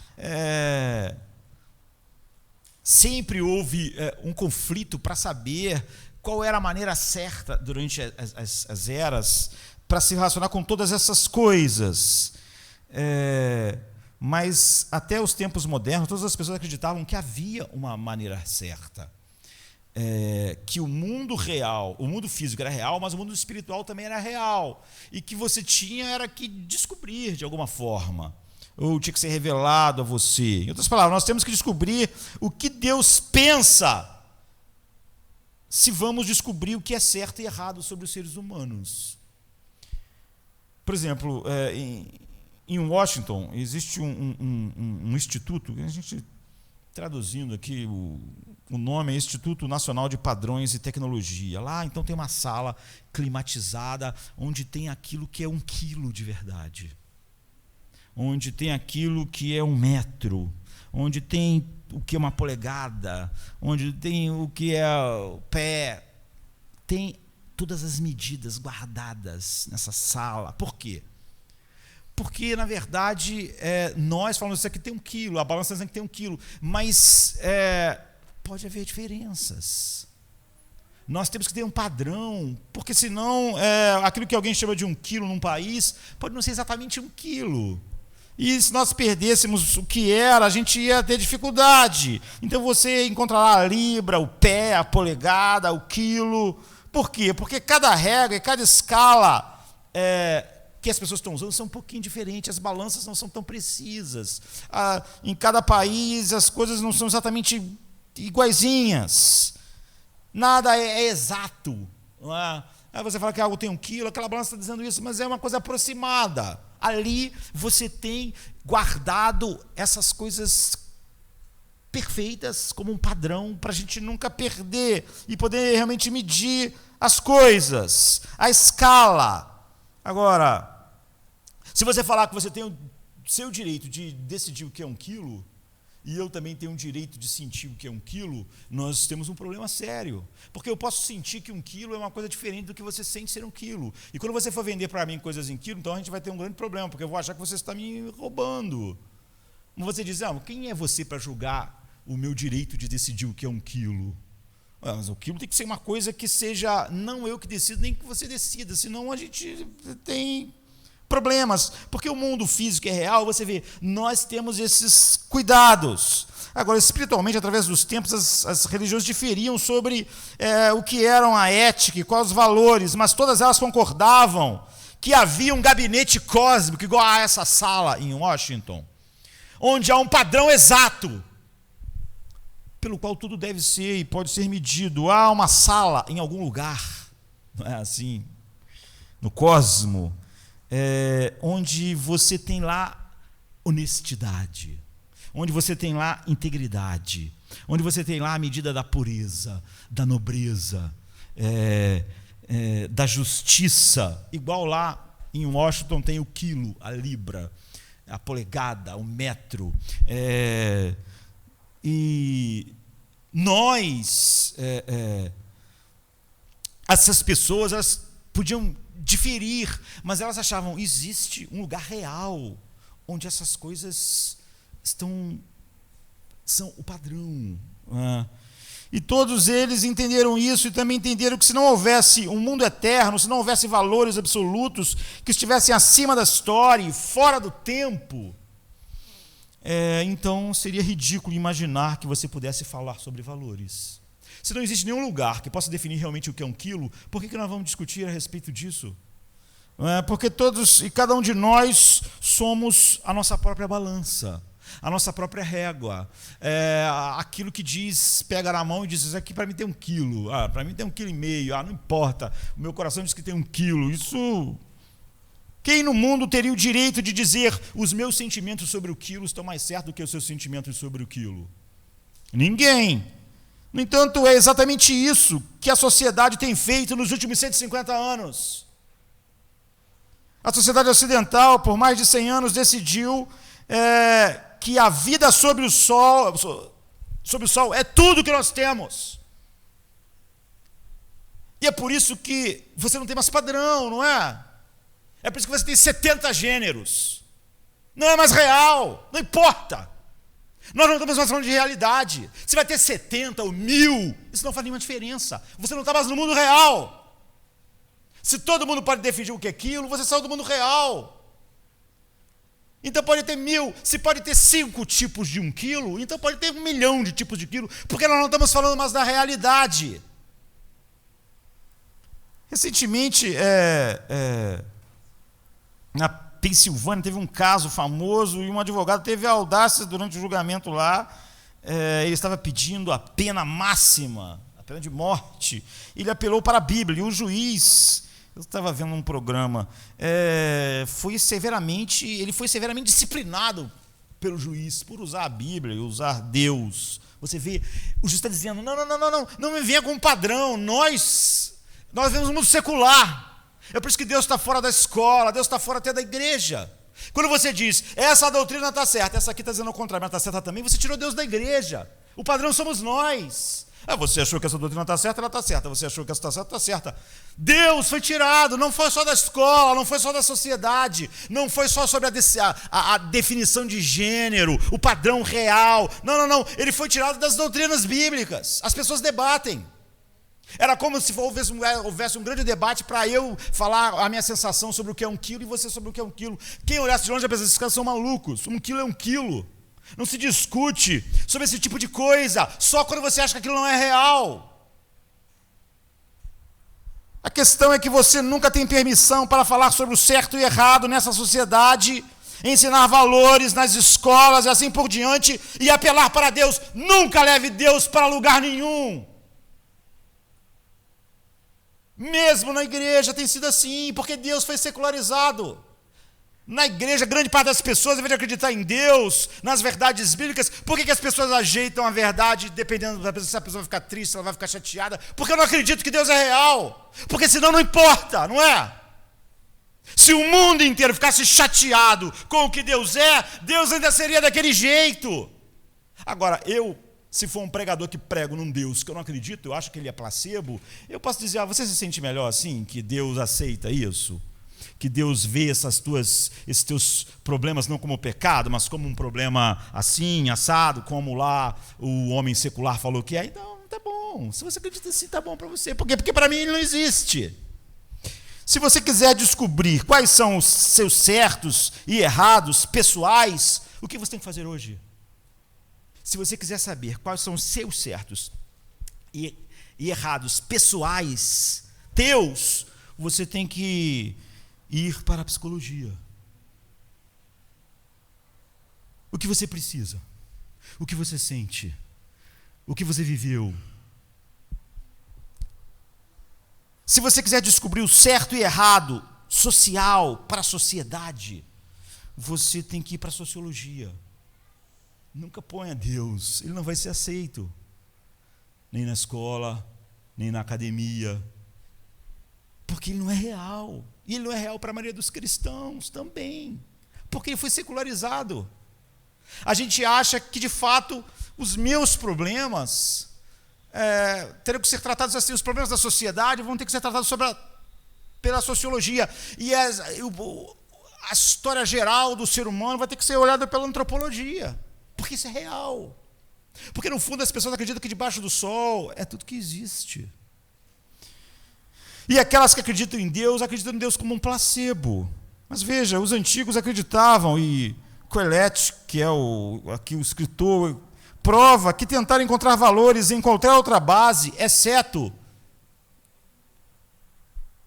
Sempre houve um conflito para saber qual era a maneira certa durante as eras para se relacionar com todas essas coisas. Mas até os tempos modernos, todas as pessoas acreditavam que havia uma maneira certa. Que o mundo real, o mundo físico era real, mas o mundo espiritual também era real. E que você era que descobrir de alguma forma. Ou tinha que ser revelado a você. Em outras palavras, nós temos que descobrir o que Deus pensa se vamos descobrir o que é certo e errado sobre os seres humanos. Por exemplo, em Washington, existe um instituto, a gente traduzindo aqui, o nome é Instituto Nacional de Padrões e Tecnologia. Lá, então, tem uma sala climatizada, onde tem aquilo que é 1 quilo de verdade. Onde tem aquilo que é 1 metro. Onde tem o que é 1 polegada. Onde tem o que é o pé. Tem todas as medidas guardadas nessa sala. Por quê? Porque, na verdade, nós falamos isso aqui tem 1 quilo, a balança dizendo que tem 1 quilo, mas pode haver diferenças. Nós temos que ter um padrão, porque senão aquilo que alguém chama de 1 quilo num país pode não ser exatamente 1 quilo. E se nós perdêssemos o que era, a gente ia ter dificuldade. Então você encontrará a libra, o pé, a polegada, o quilo. Por quê? Porque cada regra e cada escala que as pessoas estão usando são um pouquinho diferentes, as balanças não são tão precisas. Em cada país as coisas não são exatamente iguaizinhas. Nada é exato. Não é? Aí você fala que algo tem 1 quilo, aquela balança está dizendo isso, mas é uma coisa aproximada. Ali você tem guardado essas coisas perfeitas como um padrão para a gente nunca perder e poder realmente medir as coisas, a escala. Agora, se você falar que você tem o seu direito de decidir o que é 1 quilo, e eu também tenho o direito de sentir o que é 1 quilo, nós temos um problema sério. Porque eu posso sentir que 1 quilo é uma coisa diferente do que você sente ser 1 quilo. E quando você for vender para mim coisas em quilo, então a gente vai ter um grande problema, porque eu vou achar que você está me roubando. Mas você diz, quem é você para julgar o meu direito de decidir o que é 1 quilo? Mas o quilo tem que ser uma coisa que seja não eu que decido, nem que você decida, senão a gente tem problemas, porque o mundo físico é real, você vê, nós temos esses cuidados. Agora, espiritualmente, através dos tempos, as religiões diferiam sobre o que eram a ética e quais os valores, mas todas elas concordavam que havia um gabinete cósmico, igual a essa sala em Washington, onde há um padrão exato, pelo qual tudo deve ser e pode ser medido. Há uma sala em algum lugar, não é assim, no cosmo, onde você tem lá honestidade, onde você tem lá integridade, onde você tem lá a medida da pureza, da nobreza, da justiça. Igual lá em Washington tem o quilo, a libra, a polegada, o metro. E nós, essas pessoas, elas podiam diferir, mas elas achavam que existe um lugar real onde essas coisas são o padrão. E todos eles entenderam isso e também entenderam que se não houvesse um mundo eterno, se não houvesse valores absolutos que estivessem acima da história e fora do tempo, então seria ridículo imaginar que você pudesse falar sobre valores. Se não existe nenhum lugar que possa definir realmente o que é 1 quilo, por que nós vamos discutir a respeito disso? Porque todos e cada um de nós somos a nossa própria balança, a nossa própria régua. Aquilo que diz, pega na mão e diz, isso aqui para mim tem 1 quilo, para mim tem 1,5 quilo, não importa, o meu coração diz que tem 1 quilo. Isso, quem no mundo teria o direito de dizer, os meus sentimentos sobre o quilo estão mais certos do que os seus sentimentos sobre o quilo? Ninguém. No entanto, é exatamente isso que a sociedade tem feito nos últimos 150 anos. A sociedade ocidental, por mais de 100 anos, decidiu que a vida sobre o sol é tudo que nós temos. E é por isso que você não tem mais padrão, não é? É por isso que você tem 70 gêneros. Não é mais real, não importa. Nós não estamos mais falando de realidade. Você vai ter 70 ou 1000, isso não faz nenhuma diferença. Você não está mais no mundo real. Se todo mundo pode definir o que é aquilo, você saiu do mundo real. Então pode ter 1000, se pode ter 5 tipos de 1 quilo, então pode ter 1 milhão de tipos de quilo, porque nós não estamos falando mais da realidade. Recentemente, na Pensilvânia, teve um caso famoso e um advogado teve a audácia durante o julgamento lá, ele estava pedindo a pena máxima, a pena de morte. Ele apelou para a Bíblia e o juiz, eu estava vendo um programa, ele foi severamente disciplinado pelo juiz por usar a Bíblia e usar Deus. Você vê, o juiz está dizendo, não me venha com um padrão, nós vivemos um mundo secular. É por isso que Deus está fora da escola, Deus está fora até da igreja. Quando você diz, essa doutrina está certa, essa aqui está dizendo o contrário, mas está certa também, você tirou Deus da igreja. O padrão somos nós. Você achou que essa doutrina está certa, ela está certa. Você achou que essa está certa, está certa. Deus foi tirado, não foi só da escola, não foi só da sociedade, não foi só sobre a definição de gênero, o padrão real. Não, ele foi tirado das doutrinas bíblicas. As pessoas debatem. Era como se houvesse um grande debate para eu falar a minha sensação sobre o que é 1 quilo e você sobre o que é 1 quilo. Quem olhasse de longe ia pensar, esses caras são malucos. 1 quilo é 1 quilo. Não se discute sobre esse tipo de coisa, só quando você acha que aquilo não é real. A questão é que você nunca tem permissão para falar sobre o certo e errado nessa sociedade, ensinar valores nas escolas e assim por diante, e apelar para Deus. Nunca leve Deus para lugar nenhum. Mesmo na igreja tem sido assim, porque Deus foi secularizado. Na igreja, grande parte das pessoas, ao invés de acreditar em Deus, nas verdades bíblicas, por que as pessoas ajeitam a verdade, dependendo se a pessoa vai ficar triste, se ela vai ficar chateada? Porque eu não acredito que Deus é real. Porque senão não importa, não é? Se o mundo inteiro ficasse chateado com o que Deus é, Deus ainda seria daquele jeito. Agora, se for um pregador que prego num Deus que eu não acredito, eu acho que ele é placebo, eu posso dizer, você se sente melhor assim, que Deus aceita isso? Que Deus vê esses teus problemas não como pecado, mas como um problema assim, assado, como lá o homem secular falou que é? Então, tá bom, se você acredita assim, tá bom para você. Por quê? Porque para mim ele não existe. Se você quiser descobrir quais são os seus certos e errados pessoais, o que você tem que fazer hoje? Se você quiser saber quais são os seus certos e errados pessoais, teus, você tem que ir para a psicologia. O que você precisa? O que você sente? O que você viveu? Se você quiser descobrir o certo e errado social para a sociedade, você tem que ir para a sociologia. Nunca ponha Deus, ele não vai ser aceito, nem na escola, nem na academia, porque ele não é real, e ele não é real para a maioria dos cristãos também, porque ele foi secularizado. A gente acha que de fato os meus problemas terão que ser tratados assim, os problemas da sociedade vão ter que ser tratados pela sociologia, e a história geral do ser humano vai ter que ser olhada pela antropologia. Porque isso é real. Porque no fundo as pessoas acreditam que debaixo do sol é tudo que existe. E aquelas que acreditam em Deus como um placebo. Mas veja, os antigos acreditavam, e Coelete, que é aqui o escritor, prova que tentar encontrar valores em qualquer outra base, exceto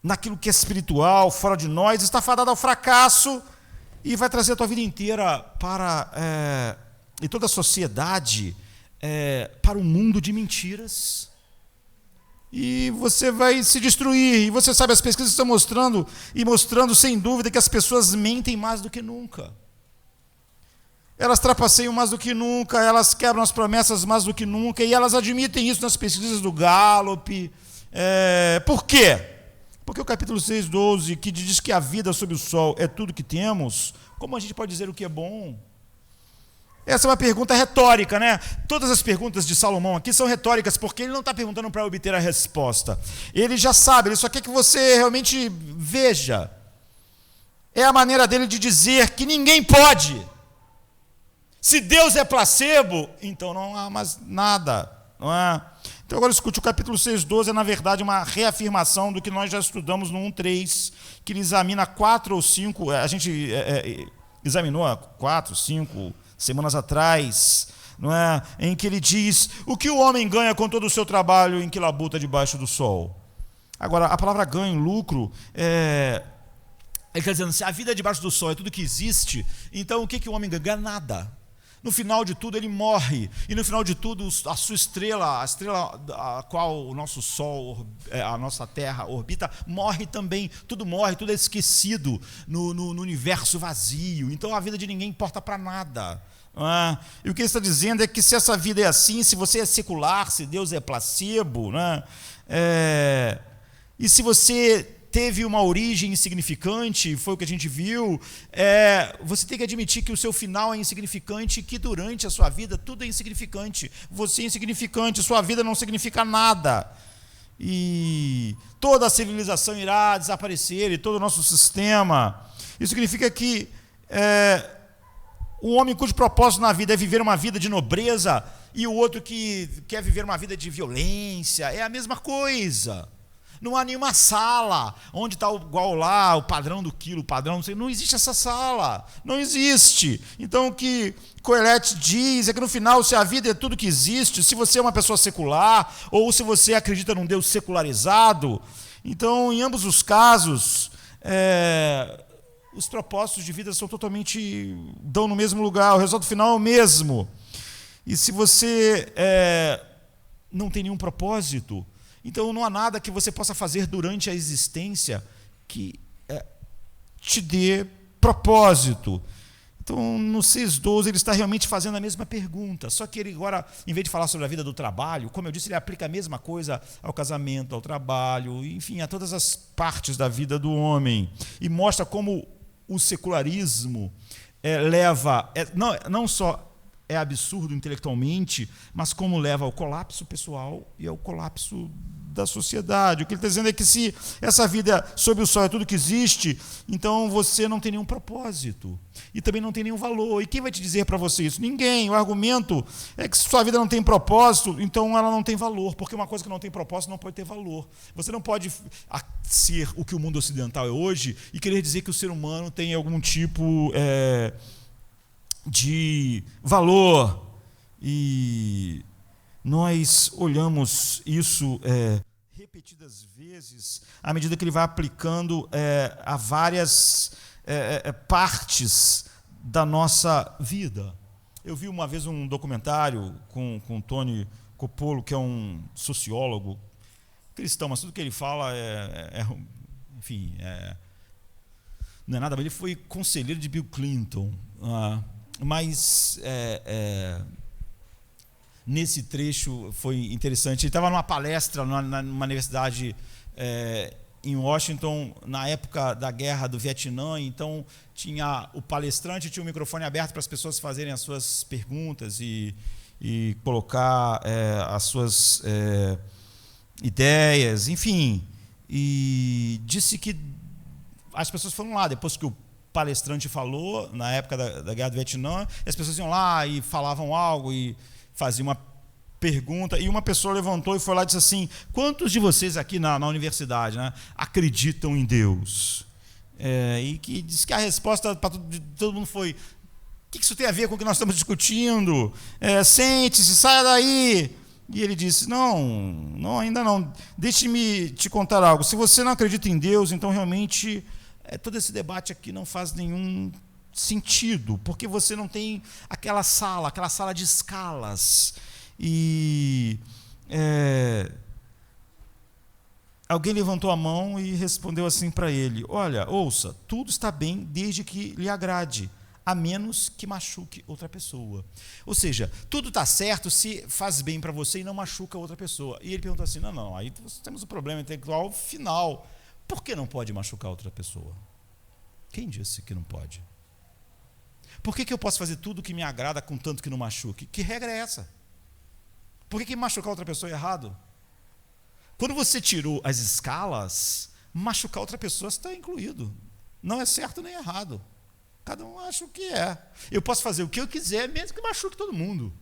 naquilo que é espiritual, fora de nós, está fadado ao fracasso e vai trazer a tua vida inteira e toda a sociedade para um mundo de mentiras. E você vai se destruir. E você sabe, as pesquisas estão mostrando sem dúvida que as pessoas mentem mais do que nunca. Elas trapaceiam mais do que nunca, elas quebram as promessas mais do que nunca, e elas admitem isso nas pesquisas do Gallup. Por quê? Porque o capítulo 6:12, que diz que a vida sob o sol é tudo que temos, como a gente pode dizer o que é bom? Essa é uma pergunta retórica, né? Todas as perguntas de Salomão aqui são retóricas, porque ele não está perguntando para obter a resposta. Ele já sabe, ele só quer que você realmente veja. É a maneira dele de dizer que ninguém pode. Se Deus é placebo, então não há mais nada, não é? Então agora escute, o capítulo 6:12 é na verdade uma reafirmação do que nós já estudamos no 1:3, que ele examina 4 ou 5, a gente examinou há 4, 5 semanas atrás, não é? Em que ele diz o que o homem ganha com todo o seu trabalho em que labuta debaixo do sol. Agora, a palavra ganho, lucro, ele está dizendo, se a vida é debaixo do sol é tudo que existe, então o que o homem ganha? Ganha nada. No final de tudo ele morre, e no final de tudo a sua estrela, a estrela a qual o nosso Sol, a nossa Terra orbita, morre também, tudo morre, tudo é esquecido no universo vazio, então a vida de ninguém importa para nada. E o que ele está dizendo é que se essa vida é assim, se você é secular, se Deus é placebo, e se você teve uma origem insignificante, foi o que a gente viu, você tem que admitir que o seu final é insignificante e que durante a sua vida tudo é insignificante. Você é insignificante, sua vida não significa nada. E toda a civilização irá desaparecer, e todo o nosso sistema. Isso significa que o homem cujo propósito na vida é viver uma vida de nobreza e o outro que quer viver uma vida de violência, é a mesma coisa. Não há nenhuma sala onde está igual lá, o padrão do quilo, o padrão, não existe essa sala, não existe. Então o que Coelete diz é que no final, se a vida é tudo que existe, se você é uma pessoa secular, ou se você acredita num Deus secularizado, então em ambos os casos, os propósitos de vida são totalmente, dão no mesmo lugar, o resultado final é o mesmo. E se você não tem nenhum propósito, então não há nada que você possa fazer durante a existência que te dê propósito. Então no 6:12 ele está realmente fazendo a mesma pergunta, só que ele agora, em vez de falar sobre a vida do trabalho, como eu disse, ele aplica a mesma coisa ao casamento, ao trabalho, enfim, a todas as partes da vida do homem, e mostra como o secularismo leva, não só é absurdo intelectualmente, mas como leva ao colapso pessoal e ao colapso da sociedade. O que ele está dizendo é que se essa vida sob o sol é tudo que existe, então você não tem nenhum propósito e também não tem nenhum valor. E quem vai te dizer para você isso? Ninguém. O argumento é que se sua vida não tem propósito, então ela não tem valor, porque uma coisa que não tem propósito não pode ter valor. Você não pode ser o que o mundo ocidental é hoje e querer dizer que o ser humano tem algum tipo de valor. E nós olhamos isso repetidas vezes à medida que ele vai aplicando a várias partes da nossa vida. Eu vi uma vez um documentário com Tony Coppolo, que é um sociólogo cristão, mas tudo que ele fala enfim, não é nada, mas ele foi conselheiro de Bill Clinton. Mas nesse trecho foi interessante. Ele estava numa palestra numa universidade em Washington, na época da guerra do Vietnã, então tinha o palestrante, tinha o microfone aberto para as pessoas fazerem as suas perguntas e colocar as suas ideias, enfim. E disse que as pessoas foram lá, depois que o palestrante falou, na época da guerra do Vietnã, as pessoas iam lá e falavam algo e faziam uma pergunta, e uma pessoa levantou e foi lá e disse assim: quantos de vocês aqui na universidade, acreditam em Deus? E que disse que a resposta para todo mundo foi: o que isso tem a ver com o que nós estamos discutindo? Sente-se, saia daí. E ele disse: não, ainda não, deixe-me te contar algo. Se você não acredita em Deus, então realmente todo esse debate aqui não faz nenhum sentido, porque você não tem aquela sala de escalas. E alguém levantou a mão e respondeu assim para ele: olha, ouça, tudo está bem desde que lhe agrade, a menos que machuque outra pessoa. Ou seja, tudo está certo se faz bem para você e não machuca outra pessoa. E ele perguntou assim: não, aí temos um problema intelectual final. Por que não pode machucar outra pessoa? Quem disse que não pode? Por que eu posso fazer tudo que me agrada contanto que não machuque? Que regra é essa? Por que machucar outra pessoa é errado? Quando você tirou as escalas, machucar outra pessoa está incluído. Não é certo nem errado. Cada um acha o que é. Eu posso fazer o que eu quiser, mesmo que machuque todo mundo.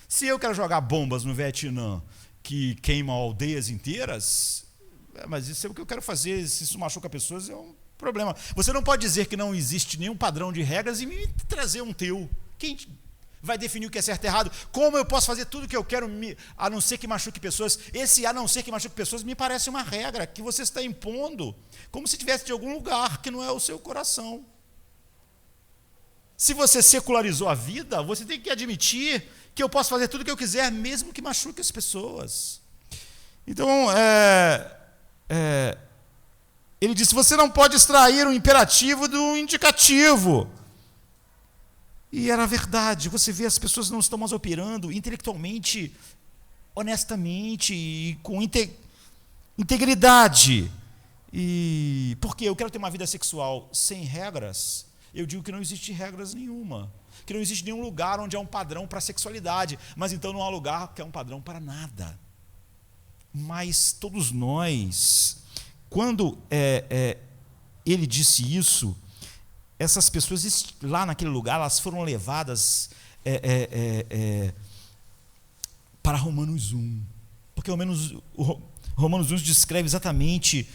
Se eu quero jogar bombas no Vietnã que queimam aldeias inteiras, mas isso é o que eu quero fazer. Se isso machuca pessoas, é um problema. Você não pode dizer que não existe nenhum padrão de regras e me trazer um teu. Quem vai definir o que é certo e errado? Como eu posso fazer tudo o que eu quero, a não ser que machuque pessoas? Esse a não ser que machuque pessoas me parece uma regra que você está impondo, como se tivesse de algum lugar que não é o seu coração. Se você secularizou a vida, você tem que admitir que eu posso fazer tudo o que eu quiser, mesmo que machuque as pessoas. Então, ele disse, você não pode extrair o imperativo do indicativo. E era verdade, você vê, as pessoas não estão mais operando intelectualmente, honestamente, e com integridade. E porque eu quero ter uma vida sexual sem regras, eu digo que não existe regras nenhuma, que não existe nenhum lugar onde há um padrão para a sexualidade, mas então não há lugar que é um padrão para nada. Mas todos nós, quando ele disse isso, essas pessoas lá naquele lugar, elas foram levadas para Romanos 1, porque Romanos 1 descreve exatamente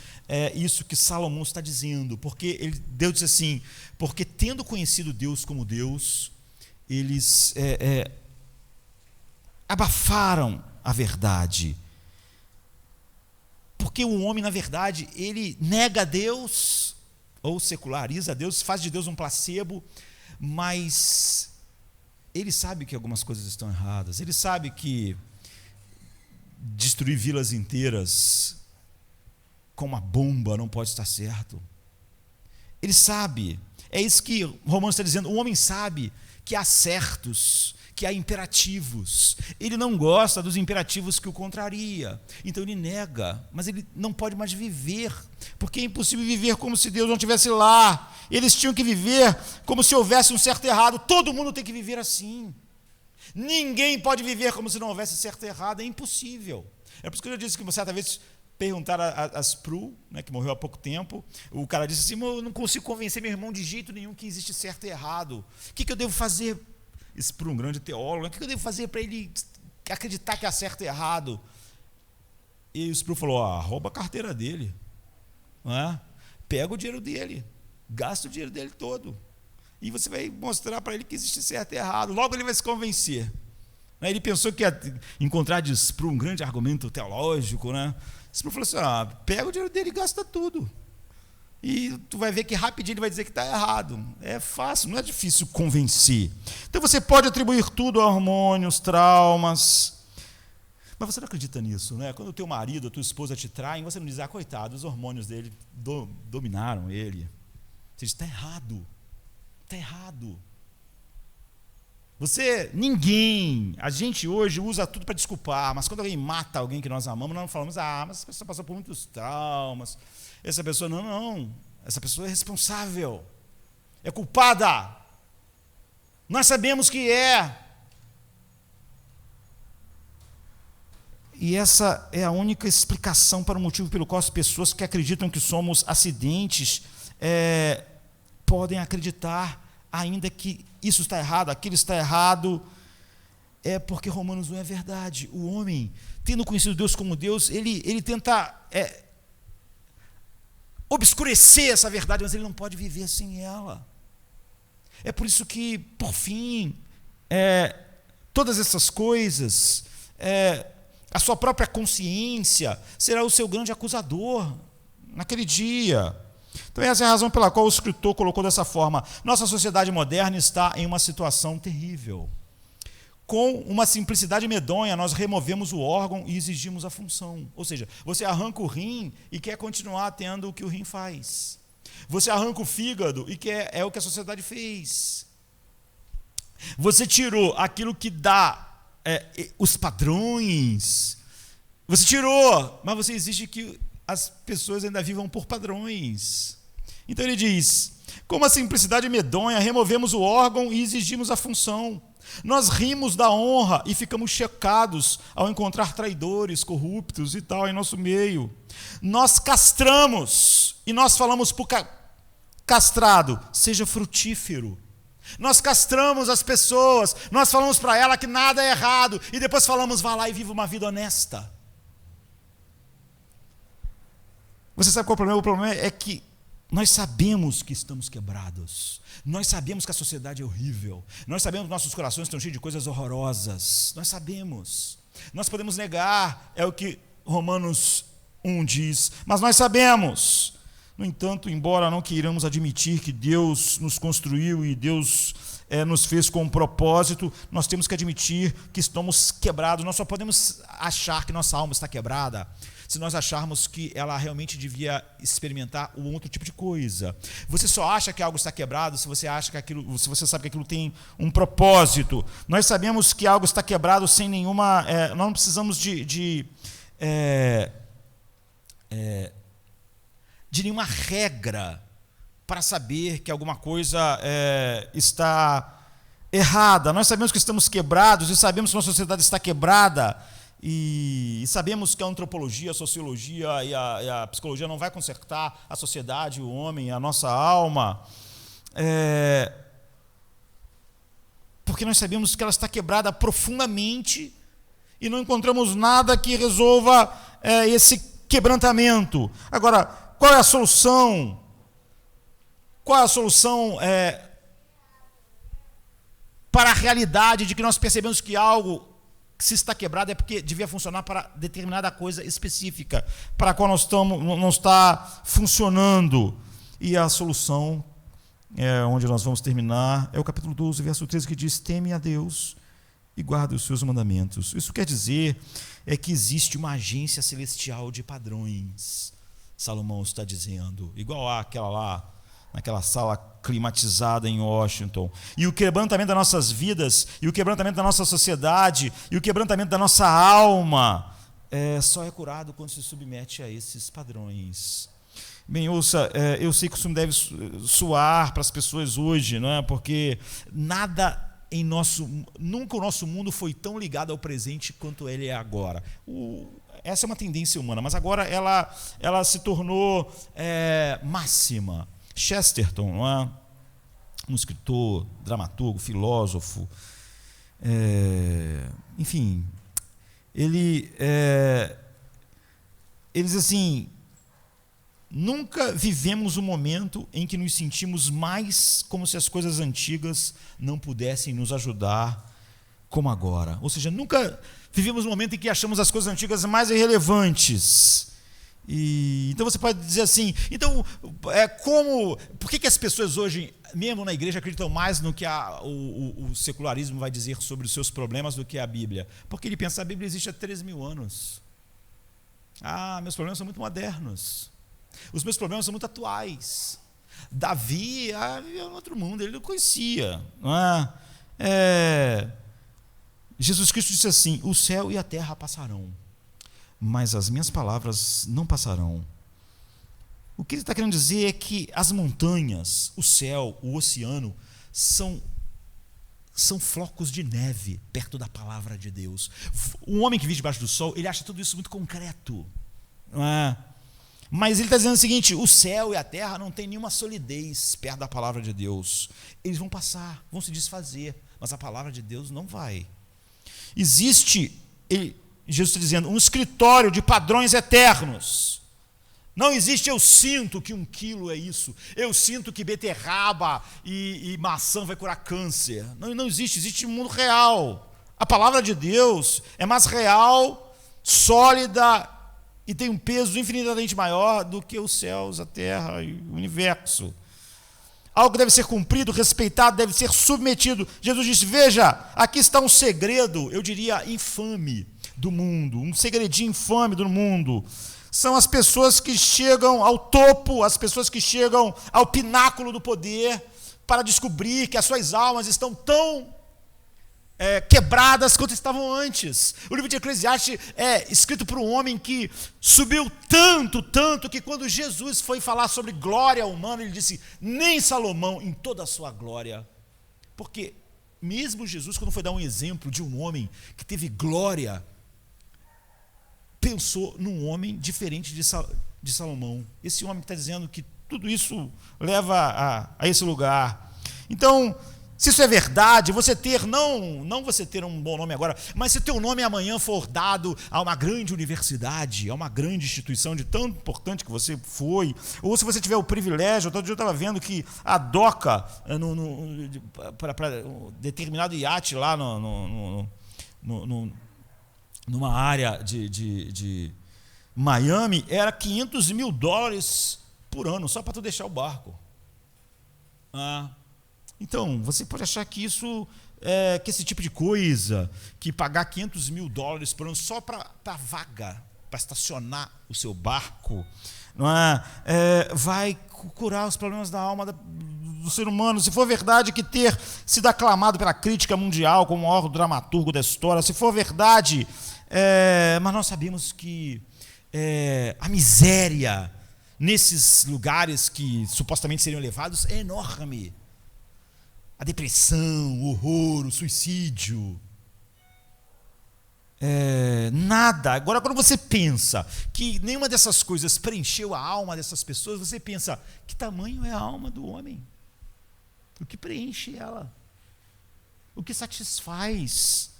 isso que Salomão está dizendo, porque Deus diz assim, porque tendo conhecido Deus como Deus, eles abafaram a verdade, porque o homem, na verdade, ele nega a Deus, ou seculariza a Deus, faz de Deus um placebo, mas ele sabe que algumas coisas estão erradas, ele sabe que destruir vilas inteiras com uma bomba não pode estar certo. Ele sabe, é isso que Romanos está dizendo, o homem sabe que há certos, que há imperativos, ele não gosta dos imperativos que o contraria, então ele nega, mas ele não pode mais viver, porque é impossível viver como se Deus não estivesse lá, eles tinham que viver como se houvesse um certo e errado, todo mundo tem que viver assim, ninguém pode viver como se não houvesse certo e errado, é impossível. É por isso que eu já disse que uma certa vez perguntaram a Spru, né, que morreu há pouco tempo, o cara disse assim, eu não consigo convencer meu irmão de jeito nenhum que existe certo e errado, o que eu devo fazer? Spru, um grande teólogo, o que eu devo fazer para ele acreditar que há certo e errado? E o Spru falou, rouba a carteira dele, não é? Pega o dinheiro dele, gasta o dinheiro dele todo, e você vai mostrar para ele que existe certo e errado, logo ele vai se convencer. Ele pensou que ia encontrar de Spru um grande argumento teológico, né? Spru falou assim, pega o dinheiro dele e gasta tudo, e tu vai ver que rapidinho ele vai dizer que está errado. É fácil, não é difícil convencer. Então você pode atribuir tudo a hormônios, traumas, mas você não acredita nisso, né? Quando o teu marido, a tua esposa te traem, você não diz, coitado, os hormônios dele dominaram ele. Você diz, está errado, está errado. A gente hoje usa tudo para desculpar, mas quando alguém mata alguém que nós amamos, nós não falamos, mas essa pessoa passou por muitos traumas, essa pessoa, não, essa pessoa é responsável, é culpada, nós sabemos que é. E essa é a única explicação para o motivo pelo qual as pessoas que acreditam que somos acidentes podem acreditar ainda que isso está errado, aquilo está errado, é porque Romanos 1 é verdade. O homem, tendo conhecido Deus como Deus, ele tenta obscurecer essa verdade, mas ele não pode viver sem ela. É por isso que, por fim, todas essas coisas, a sua própria consciência será o seu grande acusador naquele dia. Então essa é a razão pela qual o escritor colocou dessa forma. Nossa sociedade moderna está em uma situação terrível. Com uma simplicidade medonha, nós removemos o órgão e exigimos a função. Ou seja, você arranca o rim e quer continuar tendo o que o rim faz. Você arranca o fígado e é o que a sociedade fez. Você tirou aquilo que dá os padrões. Você tirou, mas você exige que as pessoas ainda vivam por padrões. Então ele diz: com uma simplicidade medonha, removemos o órgão e exigimos a função. Nós rimos da honra e ficamos chocados ao encontrar traidores, corruptos e tal em nosso meio. Nós castramos e nós falamos para o castrado: seja frutífero. Nós castramos as pessoas, nós falamos para ela que nada é errado e depois falamos: vá lá e viva uma vida honesta. Você sabe qual é o problema? O problema é que nós sabemos que estamos quebrados. Nós sabemos que a sociedade é horrível. Nós sabemos que nossos corações estão cheios de coisas horrorosas. Nós sabemos. Nós podemos negar, é o que Romanos 1 diz, mas nós sabemos. No entanto, embora não queiramos admitir que Deus nos construiu e Deus nos fez com um propósito, nós temos que admitir que estamos quebrados. Nós só podemos achar que nossa alma está quebrada se nós acharmos que ela realmente devia experimentar um outro tipo de coisa. Você só acha que algo está quebrado se você acha que aquilo, se você sabe que aquilo tem um propósito. Nós sabemos que algo está quebrado sem nenhuma. Nós não precisamos de nenhuma regra para saber que alguma coisa está errada. Nós sabemos que estamos quebrados e sabemos que a nossa sociedade está quebrada. E sabemos que a antropologia, a sociologia e a psicologia não vai consertar a sociedade, o homem, a nossa alma, porque nós sabemos que ela está quebrada profundamente e não encontramos nada que resolva esse quebrantamento. Agora, qual é a solução? Qual é a solução para a realidade de que nós percebemos que algo, se está quebrado, é porque devia funcionar para determinada coisa específica, para a qual não está funcionando. E a solução, onde nós vamos terminar, é o capítulo 12, verso 13, que diz: teme a Deus e guarde os seus mandamentos. Isso quer dizer que existe uma agência celestial de padrões. Salomão está dizendo, igual àquela lá, naquela sala climatizada em Washington. E o quebrantamento das nossas vidas, e o quebrantamento da nossa sociedade, e o quebrantamento da nossa alma, só é curado quando se submete a esses padrões. Bem, ouça, eu sei que isso deve soar para as pessoas hoje, não é? Porque nunca o nosso mundo foi tão ligado ao presente quanto ele é agora. Essa é uma tendência humana, mas agora ela se tornou máxima. Chesterton, não é? Um escritor, dramaturgo, filósofo, enfim, ele diz assim: nunca vivemos um momento em que nos sentimos mais como se as coisas antigas não pudessem nos ajudar como agora. Ou seja, nunca vivemos um momento em que achamos as coisas antigas mais irrelevantes. Então você pode dizer assim: então, por que as pessoas hoje, mesmo na igreja, acreditam mais no que o secularismo vai dizer sobre os seus problemas do que a Bíblia? Porque ele pensa: a Bíblia existe há 3.000 anos. Meus problemas são muito modernos. Os meus problemas são muito atuais. Davi viveu em outro mundo, ele não conhecia. Não é? Jesus Cristo disse assim: o céu e a terra passarão, mas as minhas palavras não passarão. O que ele está querendo dizer é que as montanhas, o céu, o oceano, são flocos de neve perto da palavra de Deus. Um homem que vive debaixo do sol, ele acha tudo isso muito concreto, não é? Mas ele está dizendo o seguinte: o céu e a terra não têm nenhuma solidez perto da palavra de Deus. Eles vão passar, vão se desfazer, mas a palavra de Deus não vai. Existe, Jesus está dizendo, um escritório de padrões eternos. Não existe eu sinto que 1 quilo é isso, eu sinto que beterraba e maçã vai curar câncer. Não existe, existe um mundo real. A palavra de Deus é mais real, sólida e tem um peso infinitamente maior do que os céus, a terra e o universo. Algo deve ser cumprido, respeitado, deve ser submetido. Jesus disse: veja, aqui está um segredo, eu diria infame do mundo, um segredinho infame do mundo. São as pessoas que chegam ao topo, as pessoas que chegam ao pináculo do poder para descobrir que as suas almas estão tão quebradas quanto estavam antes. O livro de Eclesiastes é escrito por um homem que subiu tanto, que quando Jesus foi falar sobre glória humana, ele disse, nem Salomão em toda a sua glória. Porque mesmo Jesus, quando foi dar um exemplo de um homem que teve glória, pensou num homem diferente de Salomão. Esse homem que está dizendo que tudo isso leva a esse lugar. Então, se isso é verdade, você ter, não você ter um bom nome agora, mas se teu nome amanhã for dado a uma grande universidade, a uma grande instituição de tão importante que você foi, ou se você tiver o privilégio, todo dia eu estava vendo que a DOCA, para determinado iate lá numa área de Miami, era $500 mil por ano, só para tu deixar o barco. Então, você pode achar que isso, que esse tipo de coisa, que pagar $500 mil por ano só para vaga, para estacionar o seu barco, não vai curar os problemas da alma do ser humano. Se for verdade que ter sido aclamado pela crítica mundial como o maior dramaturgo da história, se for verdade, mas nós sabemos que a miséria nesses lugares que supostamente seriam elevados é enorme. A depressão, o horror, o suicídio. Nada. Agora, quando você pensa que nenhuma dessas coisas preencheu a alma dessas pessoas, você pensa, que tamanho é a alma do homem? O que preenche ela? O que satisfaz?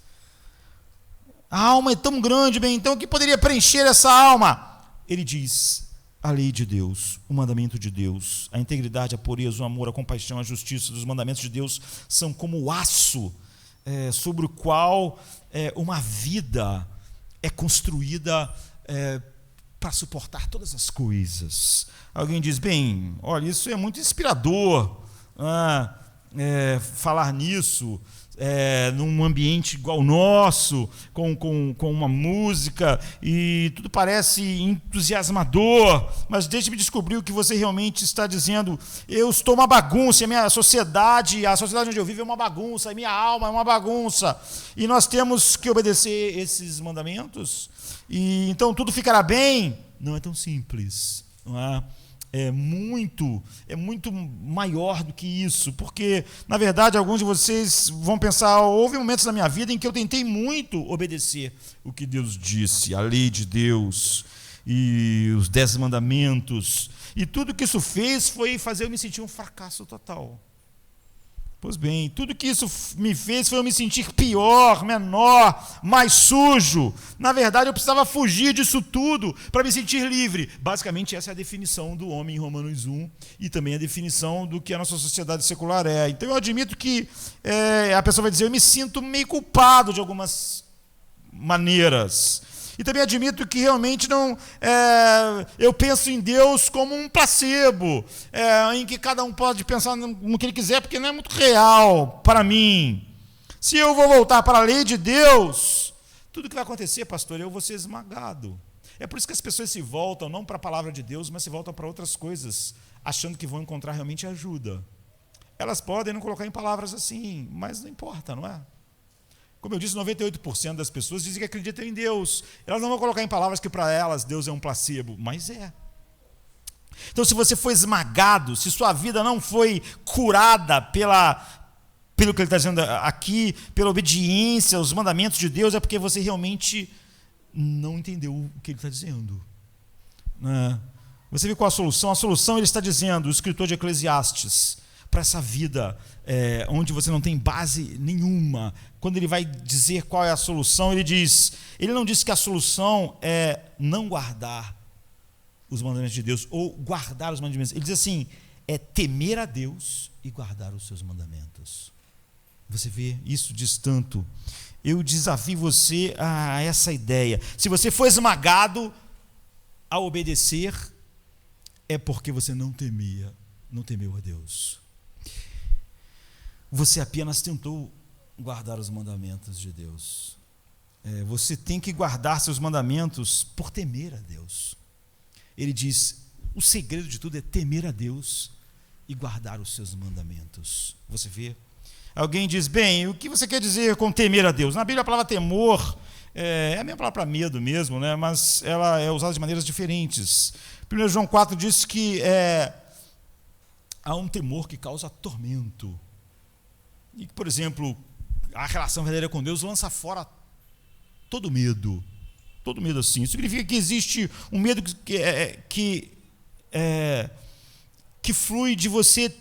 A alma é tão grande, bem, então o que poderia preencher essa alma? Ele diz, a lei de Deus, o mandamento de Deus, a integridade, a pureza, o amor, a compaixão, a justiça dos mandamentos de Deus são como o aço sobre o qual uma vida é construída para suportar todas as coisas. Alguém diz, bem, olha, isso é muito inspirador, falar nisso, num ambiente igual ao nosso, com uma música, e tudo parece entusiasmador, mas deixe-me descobrir o que você realmente está dizendo. Eu estou uma bagunça, a sociedade onde eu vivo é uma bagunça, a minha alma é uma bagunça, e nós temos que obedecer esses mandamentos, e então tudo ficará bem. Não é tão simples, não é? É muito maior do que isso, porque, na verdade, alguns de vocês vão pensar, houve momentos na minha vida em que eu tentei muito obedecer o que Deus disse, a lei de Deus e os 10 mandamentos, e tudo que isso fez foi fazer eu me sentir um fracasso total. Pois bem, tudo que isso me fez foi eu me sentir pior, menor, mais sujo. Na verdade, eu precisava fugir disso tudo para me sentir livre. Basicamente, essa é a definição do homem em Romanos 1 e também a definição do que a nossa sociedade secular é. Então, eu admito que a pessoa vai dizer, eu me sinto meio culpado de algumas maneiras. E também admito que realmente eu penso em Deus como um placebo, em que cada um pode pensar no que ele quiser, porque não é muito real para mim. Se eu vou voltar para a lei de Deus, tudo que vai acontecer, pastor, eu vou ser esmagado. É por isso que as pessoas se voltam, não para a palavra de Deus, mas se voltam para outras coisas, achando que vão encontrar realmente ajuda. Elas podem não colocar em palavras assim, mas não importa, não é? Como eu disse, 98% das pessoas dizem que acreditam em Deus. Elas não vão colocar em palavras que para elas Deus é um placebo, mas é. Então, se você foi esmagado, se sua vida não foi curada pelo que ele está dizendo aqui, pela obediência aos mandamentos de Deus, é porque você realmente não entendeu o que ele está dizendo. Você viu qual a solução? A solução, ele está dizendo, o escritor de Eclesiastes, para essa vida onde você não tem base nenhuma. Quando ele vai dizer qual é a solução, ele não diz que a solução é não guardar os mandamentos de Deus, ou guardar os mandamentos. Ele diz assim, é temer a Deus e guardar os seus mandamentos. Você vê, isso diz tanto. Eu desafio você a essa ideia. Se você for esmagado a obedecer, é porque você não temeu a Deus. Você apenas tentou guardar os mandamentos de Deus. Você tem que guardar seus mandamentos por temer a Deus. Ele diz, o segredo de tudo é temer a Deus e guardar os seus mandamentos. Você vê? Alguém diz, bem, o que você quer dizer com temer a Deus? Na Bíblia a palavra temor é a mesma palavra para medo mesmo, né? Mas ela é usada de maneiras diferentes. 1 João 4 diz que há um temor que causa tormento. E que, por exemplo, a relação verdadeira com Deus lança fora todo medo. Todo medo assim. Isso significa que existe um medo que flui de você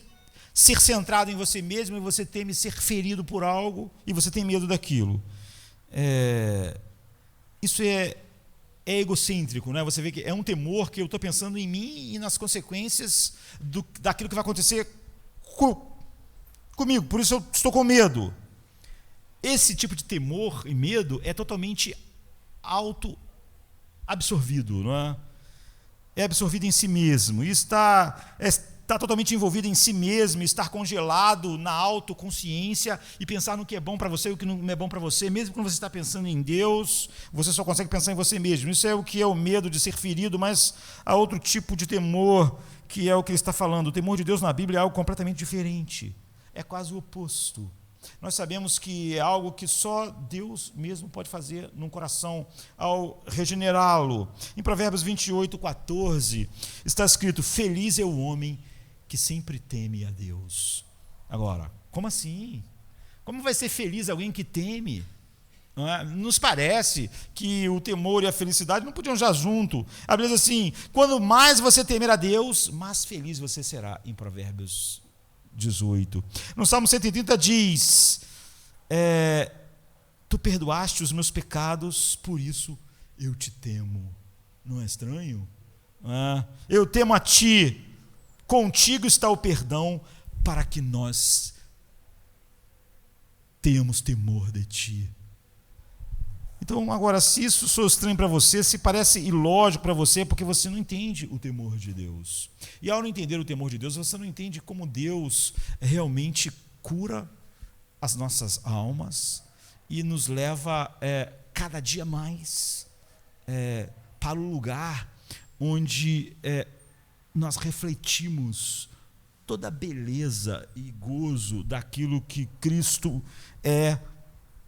ser centrado em você mesmo e você teme ser ferido por algo e você tem medo daquilo. Isso é egocêntrico, né? Você vê que é um temor que eu estou pensando em mim e nas consequências daquilo que vai acontecer comigo, por isso eu estou com medo. Esse tipo de temor e medo é totalmente auto-absorvido, não é? É absorvido em si mesmo, e está totalmente envolvido em si mesmo, estar congelado na autoconsciência e pensar no que é bom para você e o que não é bom para você. Mesmo quando você está pensando em Deus, você só consegue pensar em você mesmo. Isso é o que é o medo de ser ferido, mas há outro tipo de temor, que é o que ele está falando. O temor de Deus na Bíblia é algo completamente diferente, é quase o oposto. Nós sabemos que é algo que só Deus mesmo pode fazer num coração ao regenerá-lo. Em Provérbios 28:14 está escrito: feliz é o homem que sempre teme a Deus. Agora, como assim? Como vai ser feliz alguém que teme? Não é? Nos parece que o temor e a felicidade não podiam já junto. A Bíblia diz assim: quando mais você temer a Deus, mais feliz você será, em Provérbios 18. No Salmo 130 diz: tu perdoaste os meus pecados, por isso eu te temo. Não é estranho? Eu temo a ti, contigo está o perdão, para que nós tenhamos temor de ti. Então, agora, se isso soa estranho para você, se parece ilógico para você, é porque você não entende o temor de Deus. E ao não entender o temor de Deus, você não entende como Deus realmente cura as nossas almas e nos leva cada dia mais para o lugar onde nós refletimos toda a beleza e gozo daquilo que Cristo é